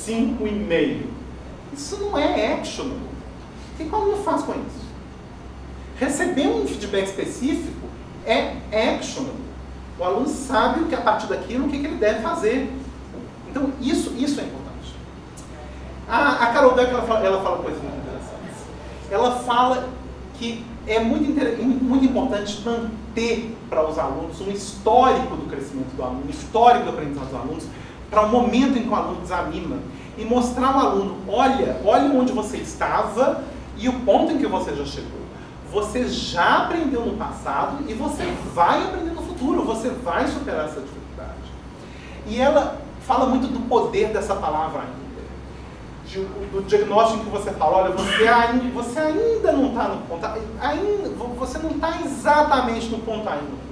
5,5. Isso não é actionable. O que o aluno faz com isso? Receber um feedback específico é actionable. O aluno sabe que a partir daquilo, o que ele deve fazer. Então, isso é importante. A Carol Dweck, ela fala coisas muito interessantes. Ela fala que é muito importante manter para os alunos um histórico do crescimento do aluno, um histórico do aprendizado dos alunos, para o momento em que o aluno desanima. E mostrar ao aluno, olha onde você estava e o ponto em que você já chegou. Você já aprendeu no passado e você vai aprender no futuro, você vai superar essa dificuldade. E ela fala muito do poder dessa palavra ainda. Do diagnóstico que você fala, olha, você ainda não está no ponto, você não está exatamente no ponto ainda.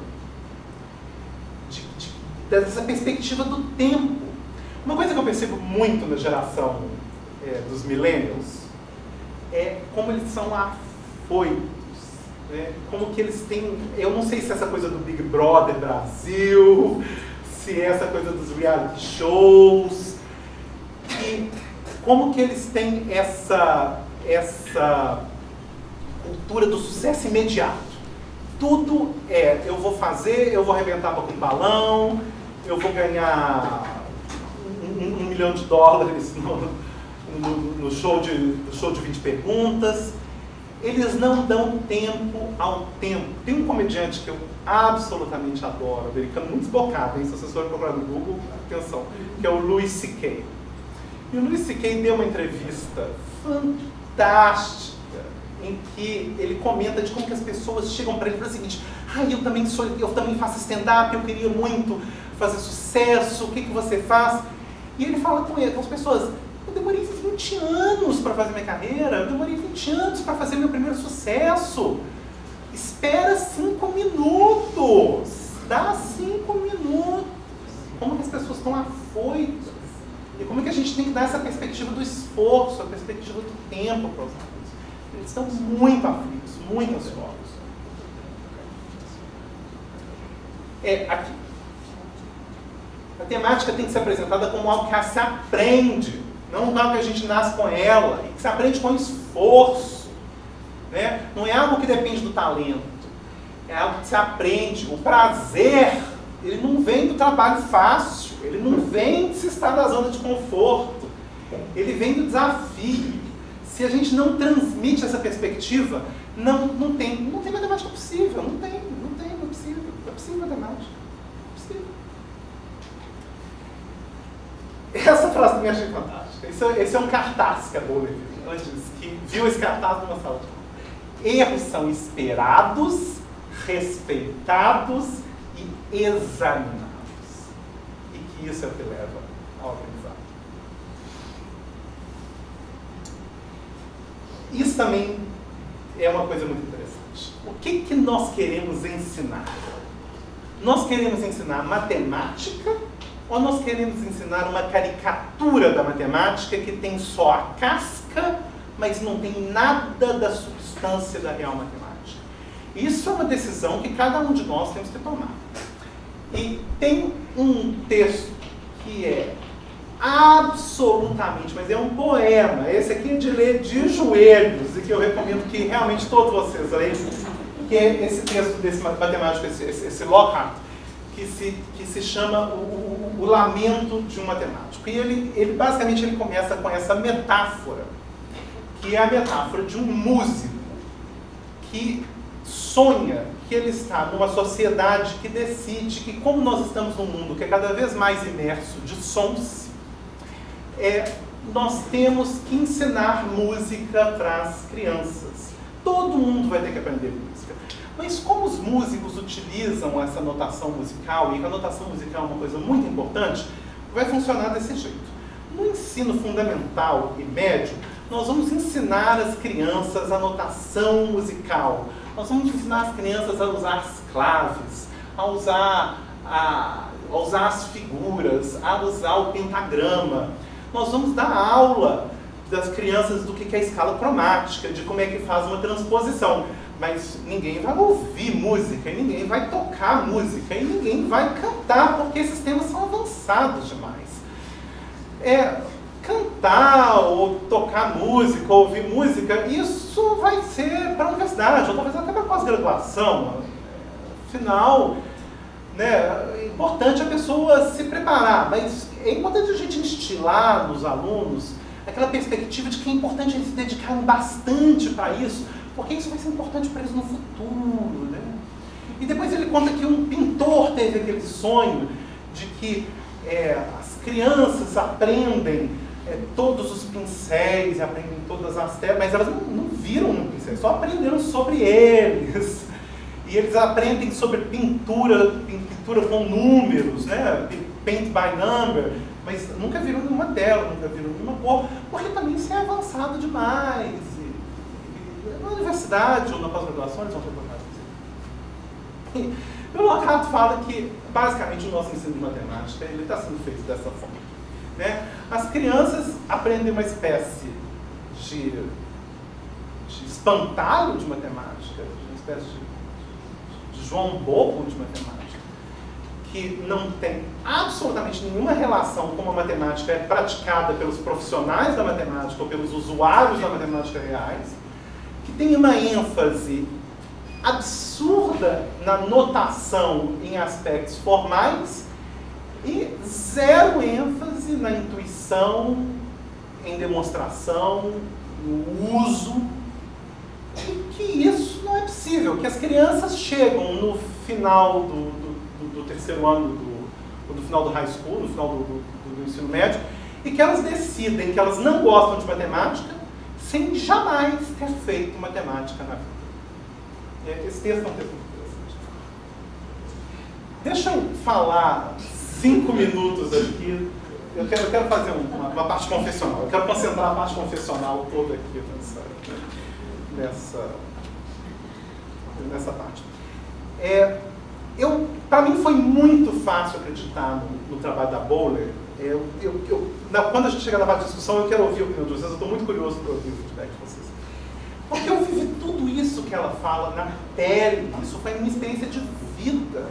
Dessa perspectiva do tempo. Uma coisa que eu percebo muito na geração dos millennials é como eles são afoitos. Como que eles têm, eu não sei se é essa coisa do Big Brother Brasil, se é essa coisa dos reality shows, como que eles têm essa cultura do sucesso imediato. Tudo eu vou fazer, eu vou arrebentar a boca com um balão, eu vou ganhar $1 milhão no show de 20 perguntas. Eles não dão tempo ao tempo. Tem um comediante que eu absolutamente adoro, americano, muito desbocado, hein? Se vocês forem procurar no Google, atenção, que é o Louis C.K. E o Louis C.K. deu uma entrevista fantástica em que ele comenta de como que as pessoas chegam para ele e falam o seguinte: eu também faço stand-up, eu queria muito fazer sucesso, o que você faz? E ele fala com as pessoas: eu demorei 20 anos para fazer minha carreira, eu demorei 20 anos para fazer meu primeiro sucesso. Espera 5 minutos, dá 5 minutos. Como que as pessoas estão afoitas? E como que a gente tem que dar essa perspectiva do esforço, a perspectiva do tempo para os alunos? Eles estão muito aflitos, muito ansiosos. Aqui. A temática tem que ser apresentada como algo que se aprende, não algo que a gente nasce com ela, e que se aprende com esforço. Né? Não é algo que depende do talento, é algo que se aprende. O prazer, ele não vem do trabalho fácil, ele não vem de se estar na zona de conforto, ele vem do desafio. Se a gente não transmite essa perspectiva, Não tem matemática possível, não é possível. É possível matemática. É possível. Essa frase também achei fantástica. Esse é um cartaz que a Bowler viu, antes, que viu esse cartaz numa sala de aula. Erros são esperados, respeitados e examinados. E que isso é o que leva ao aprendizado. Isso também é uma coisa muito interessante. O que nós queremos ensinar? Nós queremos ensinar matemática ou nós queremos ensinar uma caricatura da matemática que tem só a casca, mas não tem nada da substância da real matemática? Isso é uma decisão que cada um de nós temos que tomar. E tem um texto que é absolutamente, mas é um poema, esse aqui é de ler de joelhos, e que eu recomendo que realmente todos vocês leiam, que é esse texto desse matemático, esse Lockhart, que se chama o Lamento de um Matemático. E ele basicamente ele começa com essa metáfora, que é a metáfora de um músico que sonha que ele está numa sociedade que decide que, como nós estamos num mundo que é cada vez mais imerso de sons, nós temos que ensinar música para as crianças. Todo mundo vai ter que aprender música. Mas como os músicos utilizam essa notação musical, e a notação musical é uma coisa muito importante, vai funcionar desse jeito. No ensino fundamental e médio, nós vamos ensinar as crianças a notação musical. Nós vamos ensinar as crianças a usar as claves, a usar as figuras, a usar o pentagrama. Nós vamos dar aula das crianças do que é a escala cromática, de como é que faz uma transposição. Mas ninguém vai ouvir música, e ninguém vai tocar música, e ninguém vai cantar, porque esses temas são avançados demais. Cantar, ou tocar música, ou ouvir música, isso vai ser para a universidade, ou talvez até para a pós-graduação. Afinal, é importante a pessoa se preparar, mas é importante a gente instilar nos alunos aquela perspectiva de que é importante eles se dedicarem bastante para isso, porque isso vai ser importante para eles no futuro, né? E depois ele conta que um pintor teve aquele sonho de que as crianças aprendem todos os pincéis, aprendem todas as telas, mas elas não viram um pincel, só aprenderam sobre eles. E eles aprendem sobre pintura com números, né? Paint by number, mas nunca viram nenhuma tela, nunca viram nenhuma cor, porque também isso é avançado demais. Na universidade ou na pós-graduação eles vão ter procurado isso. E o Lockhart fala que, basicamente, o nosso ensino de matemática ele está sendo feito dessa forma. Né? As crianças aprendem uma espécie de espantalho de matemática, uma espécie de João Bobo de matemática, que não tem absolutamente nenhuma relação com a matemática praticada pelos profissionais da matemática ou pelos usuários da matemática reais, que tem uma ênfase absurda na notação em aspectos formais e zero ênfase na intuição, em demonstração, no uso, e que isso não é possível, que as crianças chegam no final do terceiro ano, do final do high school, no final do ensino médio, e que elas decidem que elas não gostam de matemática sem jamais ter feito matemática na vida. Esse texto é um texto muito interessante. Deixa eu falar 5 minutos aqui. Eu quero fazer uma parte confessional. Eu quero concentrar a parte confessional toda aqui nessa parte. Para mim foi muito fácil acreditar no trabalho da Bowler. Quando a gente chega na parte de discussão, eu quero ouvir a opinião de vocês. Eu estou muito curioso para ouvir o feedback de vocês. Porque eu vivi tudo isso que ela fala na pele. Isso foi a minha experiência de vida.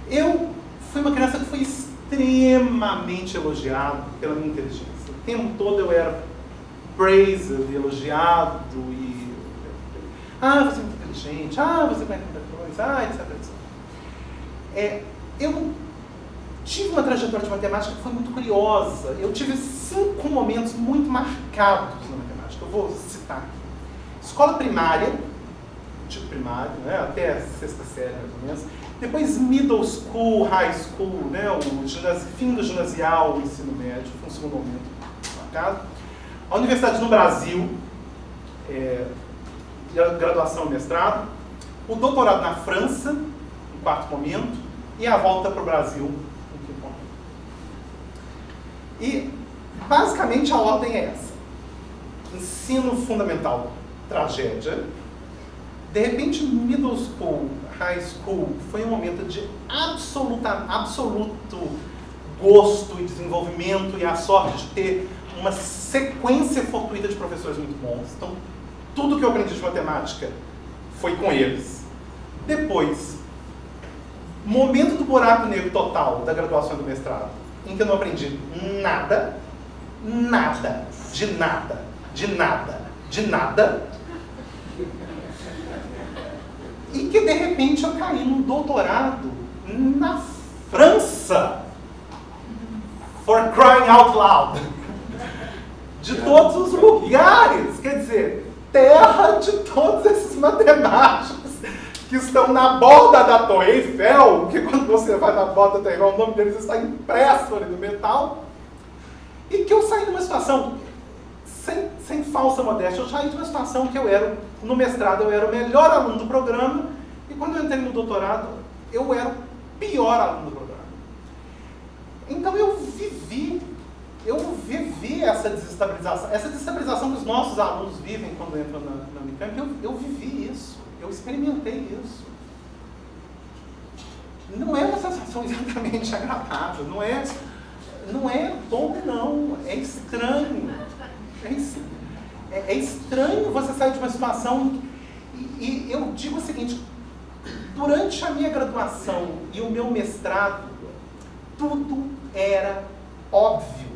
Eu fui uma criança que foi extremamente elogiado pela minha inteligência. O tempo todo eu era praised, elogiado e... você é muito inteligente, você vai muita coisa, etc. Eu tive uma trajetória de matemática que foi muito curiosa. Eu tive 5 momentos muito marcados na matemática. Eu vou citar aqui. Escola primária, tipo primário, né? Até a 6ª série, mais ou menos. Depois middle school, high school, né? O fim do ginasial, o ensino médio, foi um segundo momento marcado. A universidade no Brasil, graduação e mestrado. O doutorado na França, no 4º momento. E a volta para o Brasil, no 5º momento. E, basicamente, a ordem é essa. Ensino fundamental, tragédia. De repente, middle school, high school, foi um momento de absoluto gosto e desenvolvimento e a sorte de ter uma sequência fortuita de professores muito bons. Então, tudo que eu aprendi de matemática foi com eles. Depois, momento do buraco negro total da graduação e do mestrado, em que eu não aprendi nada, de nada, e que de repente eu caí num doutorado na França, for crying out loud, de todos os lugares, quer dizer, terra de todos esses matemáticos que estão na borda da Torre Eiffel, que quando você vai na borda da Torre Eiffel, o nome deles está impresso ali no metal, e que eu saí numa situação, sem falsa modéstia, eu saí de uma situação que eu era, no mestrado eu era o melhor aluno do programa, e quando eu entrei no doutorado, eu era o pior aluno do programa. Então eu vivi essa desestabilização que os nossos alunos vivem quando entram na Unicamp, eu vivi isso, eu experimentei isso. Não é uma sensação exatamente agradável, não é bom não, é estranho. É estranho você sair de uma situação, e eu digo o seguinte, durante a minha graduação e o meu mestrado, tudo era óbvio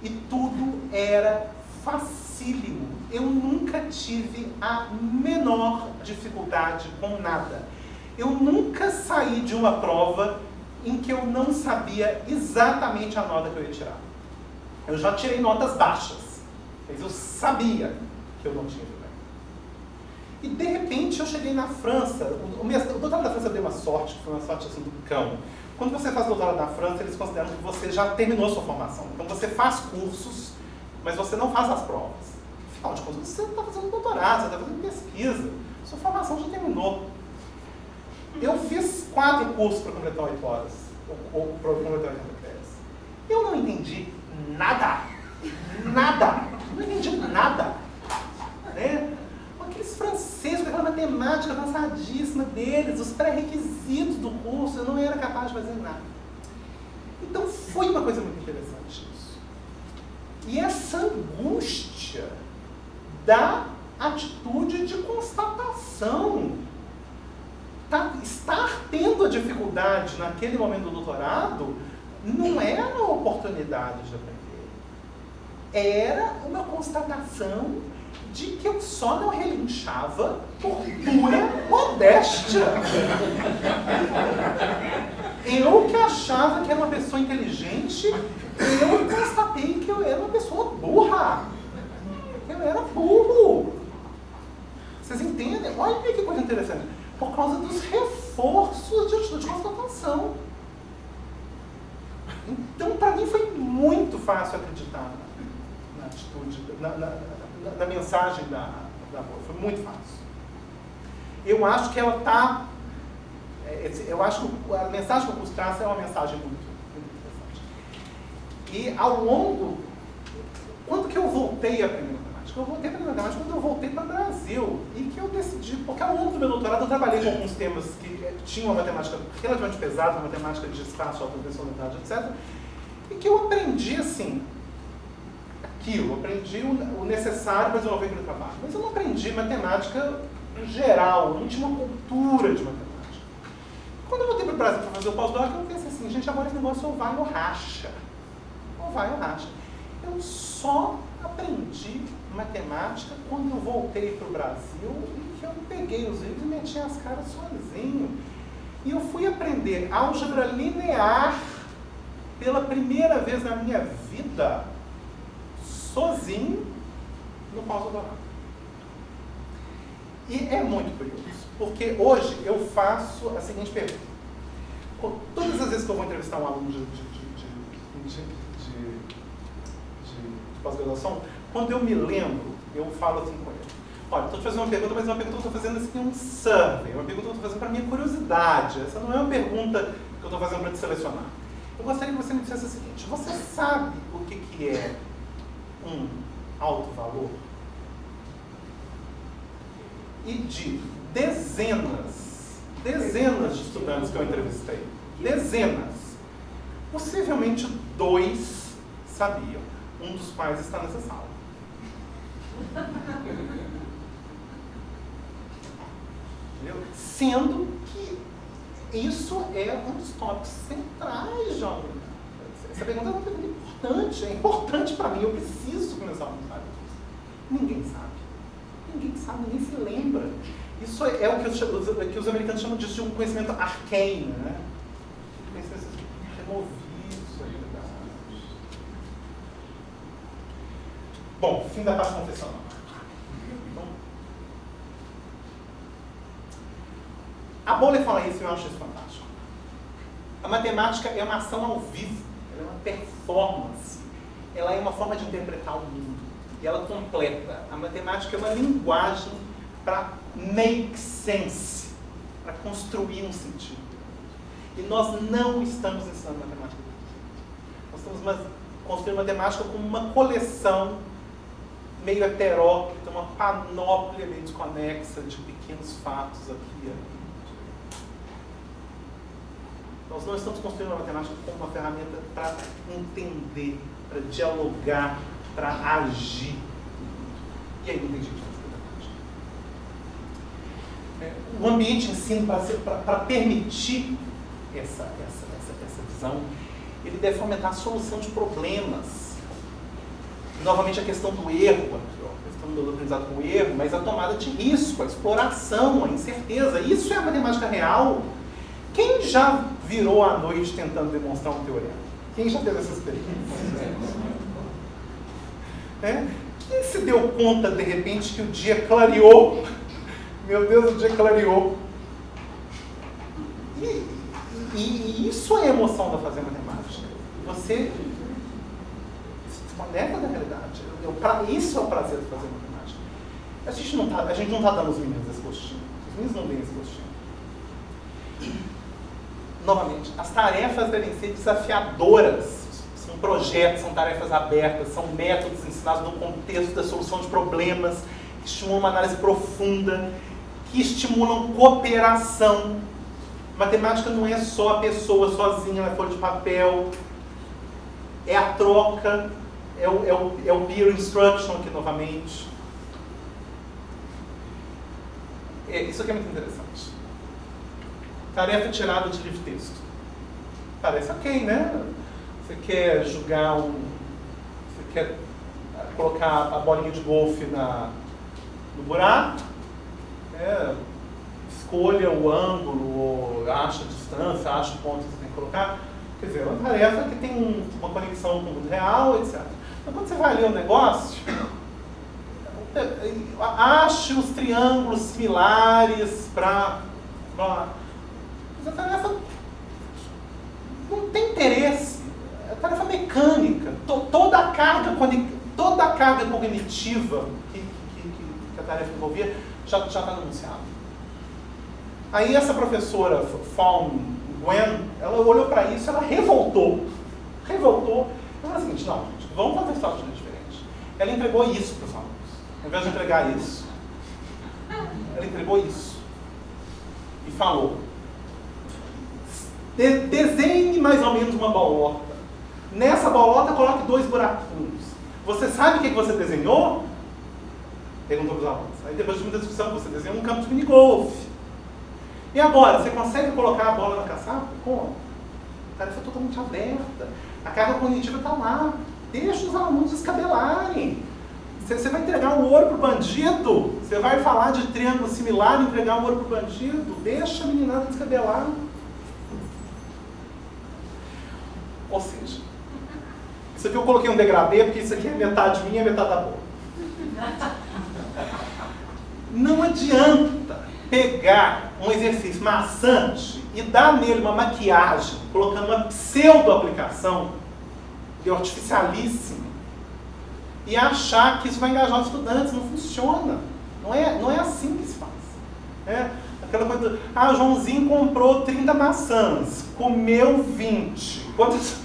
e tudo era facílimo. Eu nunca tive a menor dificuldade com nada. Eu nunca saí de uma prova em que eu não sabia exatamente a nota que eu ia tirar. Eu já tirei notas baixas. Mas eu sabia que eu não tinha bem. E de repente eu cheguei na França. O doutorado da França deu uma sorte, que foi uma sorte assim do cão. Quando você faz doutorado na França, eles consideram que você já terminou sua formação. Então você faz cursos, mas você não faz as provas. Afinal de contas, você está fazendo doutorado, você está fazendo pesquisa. Sua formação já terminou. Eu fiz 4 cursos para completar 8 horas. Ou para completar 80 créditos. Eu não entendi nada. Não entendi nada. Né? Aqueles franceses, com aquela matemática avançadíssima deles, os pré-requisitos do curso, eu não era capaz de fazer nada. Então foi uma coisa muito interessante isso. E essa angústia da atitude de constatação. Estar tendo a dificuldade naquele momento do doutorado não era uma oportunidade de aprender. Era uma constatação de que eu só não relinchava por pura modéstia. Eu que achava que era uma pessoa inteligente, eu constatei que eu era uma pessoa burra. Eu era burro. Vocês entendem? Olha que coisa interessante. Por causa dos reforços de atitude de constatação. Então, para mim, foi muito fácil acreditar na atitude, na mensagem da Boa. Foi muito fácil. Eu acho que ela está... eu acho que a mensagem que o curso traz é uma mensagem muito interessante. E ao longo... Quando que eu voltei a aprender matemática? Eu voltei a aprender matemática quando eu voltei para o Brasil. E que eu decidi... Porque ao longo do meu doutorado eu trabalhei com alguns temas que tinham uma matemática relativamente pesada, uma matemática de espaço, autodimensionalidade, etc. E que eu aprendi, assim... eu aprendi o necessário para desenvolver aquele trabalho. Mas eu não aprendi matemática em geral, eu não tinha uma cultura de matemática. Quando eu voltei para o Brasil para fazer o pós-doc, eu pensei assim, gente, agora esse negócio ou vai ou racha. Ou vai ou racha. Eu só aprendi matemática quando eu voltei para o Brasil e que eu peguei os livros e meti as caras sozinho. E eu fui aprender álgebra linear pela primeira vez na minha vida, sozinho, no pós-doutorado. E é muito curioso, porque hoje eu faço a seguinte pergunta. Todas as vezes que eu vou entrevistar um aluno de pós-graduação, quando eu me lembro, eu falo assim com ele: olha, estou te fazendo uma pergunta, mas é uma pergunta que eu estou fazendo assim, um survey, uma pergunta que eu estou fazendo para minha curiosidade. Essa não é uma pergunta que eu estou fazendo para te selecionar. Eu gostaria que você me dissesse o seguinte: você sabe o que é um alto valor? E de dezenas de estudantes que eu entrevistei, possivelmente 2 sabiam. Um dos pais está nessa sala. Entendeu? Sendo que isso é um dos tópicos centrais, João. Essa pergunta é uma pergunta importante, é importante para mim, eu preciso começar a mudar isso. Ninguém sabe, ninguém se lembra. Isso é o que os americanos chamam de um conhecimento arcane, né? Conhecimento removido, aí, verdade. Bom, fim da parte confessional. Então, a Bowley fala isso e eu acho isso fantástico. A matemática é uma ação ao vivo, ela é uma performance, ela é uma forma de interpretar o mundo. E ela completa. A matemática é uma linguagem para make sense, para construir um sentido. E nós não estamos ensinando matemática. Nós estamos construindo matemática como uma coleção meio heteróclita, uma panóplia meio desconexa de pequenos fatos aqui e ali. Nós não estamos construindo a matemática como uma ferramenta para entender, para dialogar, para agir. E aí não tem jeito de fazer matemática. O ambiente de ensino, para permitir essa visão, ele deve fomentar a solução de problemas. Novamente a questão do erro, a questão do aprendizado com o erro, mas a tomada de risco, a exploração, a incerteza. Isso é a matemática real. Quem já virou à noite tentando demonstrar um teorema? Quem já teve essa experiência? Quem se deu conta, de repente, que o dia clareou? Meu Deus, o dia clareou. E isso é a emoção da fazer matemática. Você se desconecta da realidade. Isso é o prazer de fazer matemática. A gente não está dando aos meninos esse gostinho. Os meninos não têm esse gostinho. Novamente, as tarefas devem ser desafiadoras. São projetos, são tarefas abertas, são métodos ensinados no contexto da solução de problemas, que estimulam uma análise profunda, que estimulam cooperação. Matemática não é só a pessoa sozinha na folha de papel, é a troca, é o peer instruction aqui novamente. Isso aqui é muito interessante. Tarefa tirada de livro de texto. Parece ok, né? Você quer jogar você quer colocar a bolinha de golfe no buraco, escolha o ângulo, acha a distância, acha o ponto que você tem que colocar. Quer dizer, é uma tarefa que tem uma conexão com o mundo real, etc. Então, quando você vai ler o negócio, ache os triângulos similares para... Essa tarefa não tem interesse. É tarefa mecânica. Toda a carga cognitiva que a tarefa envolvia já está anunciada. Aí essa professora, Gwen, ela olhou para isso, ela revoltou. Ela falou o seguinte: não, gente, vamos fazer isso de maneira diferente. Ela entregou isso para os alunos. Ao invés de entregar isso, ela entregou isso. E falou: desenhe mais ou menos uma bolota. Nessa bolota, coloque 2 buraquinhos. Você sabe o que você desenhou? Perguntou para os alunos. Aí depois de muita discussão, você desenhou um campo de minigolf. E agora, você consegue colocar a bola na caçapa? Como? A tarefa é totalmente aberta. A carga cognitiva está lá. Deixa os alunos descabelarem. Você vai entregar um ouro para o bandido? Você vai falar de triângulo similar e entregar um ouro para o bandido? Deixa a meninada descabelar. Ou seja, isso aqui eu coloquei um degradê, porque isso aqui é metade minha e metade da boa. Não adianta pegar um exercício maçante e dar nele uma maquiagem, colocando uma pseudo-aplicação de artificialíssima e achar que isso vai engajar os estudantes. Não funciona. Não é assim que se faz. Aquela coisa, o Joãozinho comprou 30 maçãs, comeu 20. Quantas...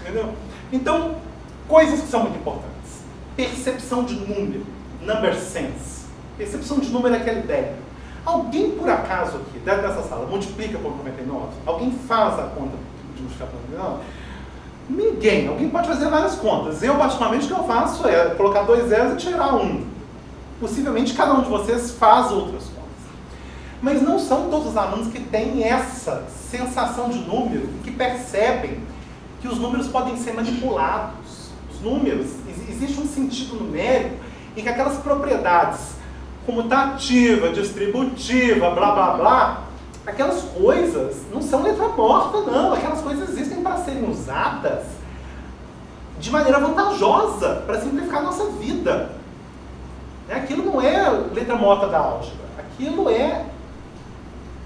Entendeu? Então, coisas que são muito importantes. Percepção de número, number sense. Percepção de número é aquela ideia. Alguém, por acaso, aqui, dentro dessa sala, multiplica por 99? Alguém faz a conta de multiplicar por 99? Ninguém. Alguém pode fazer várias contas. Eu, particularmente, o que eu faço é colocar 2 zeros e tirar 1. Possivelmente, cada um de vocês faz outras contas. Mas não são todos os alunos que têm essa sensação de número e que percebem que os números podem ser manipulados. Os números, existe um sentido numérico em que aquelas propriedades comutativa, distributiva, blá blá blá, aquelas coisas não são letra morta, não. Aquelas coisas existem para serem usadas de maneira vantajosa, para simplificar a nossa vida. Aquilo não é letra morta da álgebra. Aquilo é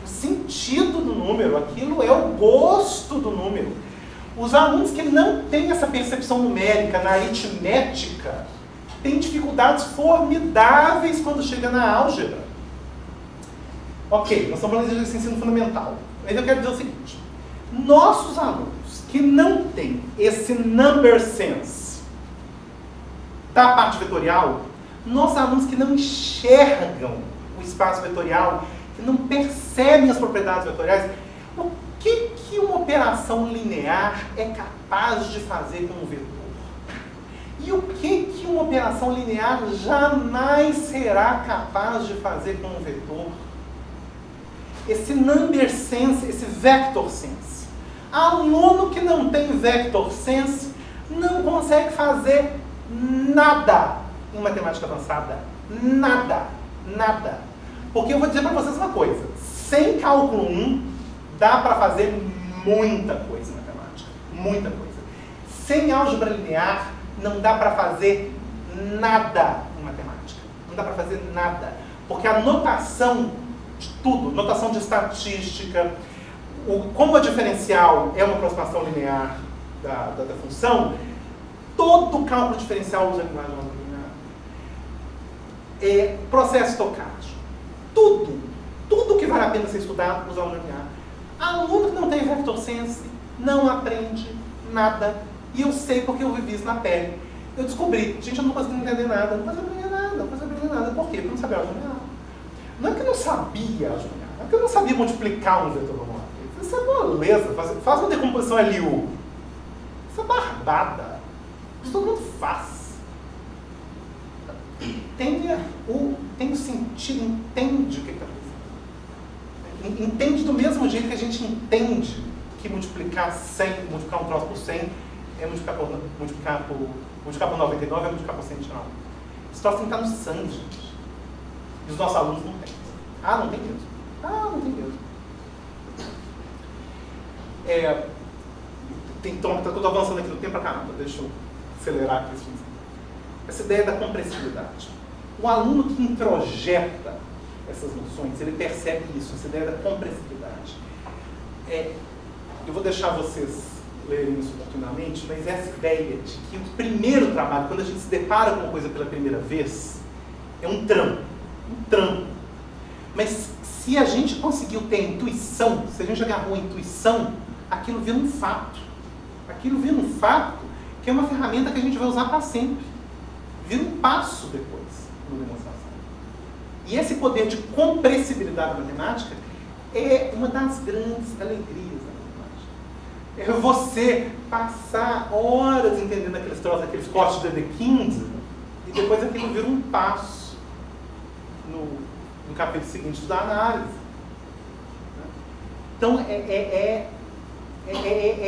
o sentido do número, aquilo é o gosto do número. Os alunos que não têm essa percepção numérica na aritmética têm dificuldades formidáveis quando chega na álgebra. Ok, nós estamos falando de ensino fundamental. Mas eu quero dizer o seguinte. Nossos alunos que não têm esse number sense da parte vetorial, nossos alunos que não enxergam o espaço vetorial, que não percebem as propriedades vetoriais, o que uma operação linear é capaz de fazer com um vetor? E o que uma operação linear jamais será capaz de fazer com um vetor? Esse number sense, esse vector sense. Aluno que não tem vector sense não consegue fazer nada em matemática avançada. Nada. Nada. Porque eu vou dizer para vocês uma coisa. Sem cálculo 1, dá para fazer muita coisa em matemática. Muita coisa. Sem álgebra linear, não dá para fazer nada em matemática. Não dá para fazer nada. Porque a notação de tudo, notação de estatística, como a diferencial é uma aproximação linear da função, todo cálculo diferencial usa a linguagem linear. Processo estocástico. Tudo que vale a pena ser estudado usa a linear. Aluno que não tem vector sense não aprende nada. E eu sei porque eu vivi isso na pele. Eu descobri, gente, eu não consigo entender nada, não consigo aprender nada. Por quê? Porque eu não sabia álgebra linear. Não é que eu não sabia álgebra linear, não é que eu não sabia multiplicar um vetor normal. Isso é moleza, faz uma decomposição LU. Isso é barbada. Isso todo mundo faz. Tem o sentido, entende o que está acontecendo. Entende do mesmo jeito que a gente entende que multiplicar 100, multiplicar um troço por 100 é multiplicar por 99 é multiplicar por 109. Esse troço tem que estar no sangue, gente. E os nossos alunos não têm. Não tem mesmo. Não tem mesmo. Então, eu estou avançando aqui no tempo pra caramba. Deixa eu acelerar aqui. Essa ideia da compressibilidade. O aluno que introjeta essas noções, ele percebe isso, essa ideia da compressibilidade. Eu vou deixar vocês lerem isso oportunamente, mas essa ideia de que o primeiro trabalho, quando a gente se depara com uma coisa pela primeira vez, é um trampo. Mas se a gente conseguiu ter a intuição, se a gente agarrou a intuição, aquilo vira um fato. Aquilo vira um fato que é uma ferramenta que a gente vai usar para sempre. Vira um passo depois na demonstração. E esse poder de compressibilidade da matemática é uma das grandes alegrias da matemática. É você passar horas entendendo aqueles troços, aqueles cortes de DD15, e depois aquilo vira um passo no capítulo seguinte da análise. Então, é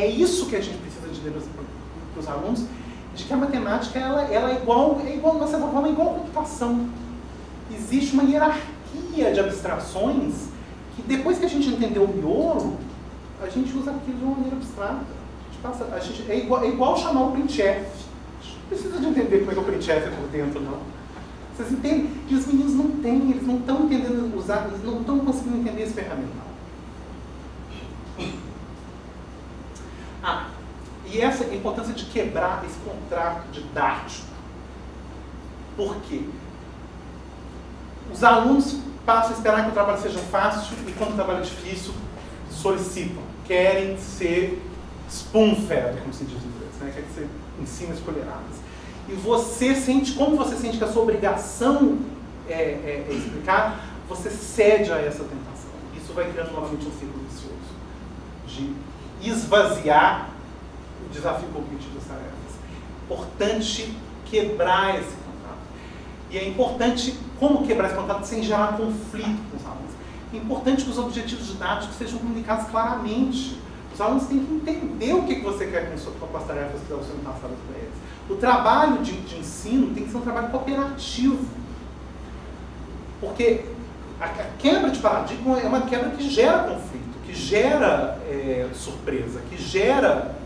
isso que a gente precisa dizer para os alunos, de que a matemática ela é igual, de certa forma, é igual a computação. Existe uma hierarquia de abstrações que depois que a gente entendeu o miolo, a gente usa aquilo de uma maneira abstrata. É igual chamar o printf. precisa de entender como é que o print-f é por dentro, não. Vocês entendem que os meninos não têm, eles não estão entendendo usar, eles não estão conseguindo entender esse ferramental. E essa é a importância de quebrar esse contrato didático. Por quê? Os alunos passam a esperar que o trabalho seja fácil e quando o trabalho é difícil, solicitam, querem ser spoon-fed, como se diz em inglês, né? Querem ser ensino colheradas. E você sente, como você sente que a sua obrigação é explicar, você cede a essa tentação. Isso vai criando novamente um círculo vicioso de esvaziar o desafio cognitivo das tarefas. Importante quebrar esse contrato. E é importante como quebrar esse contrato sem gerar conflito com os alunos. É importante que os objetivos didáticos sejam comunicados claramente. Os alunos têm que entender o que você quer com as tarefas que estão sendo passadas para eles. O trabalho de ensino tem que ser um trabalho cooperativo. Porque a quebra de paradigma é uma quebra que gera conflito, que gera surpresa, que gera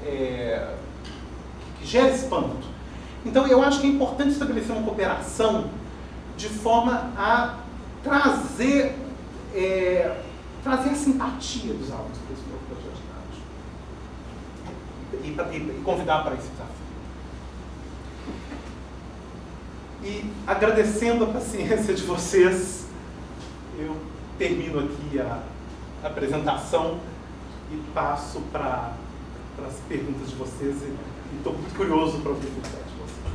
espanto. Então eu acho que é importante estabelecer uma cooperação de forma a trazer a simpatia dos alunos para esse novo projeto didático e convidar para esse desafio. E agradecendo a paciência de vocês, eu termino aqui a apresentação e passo para as perguntas de vocês e estou muito curioso para ouvir o feedback de vocês.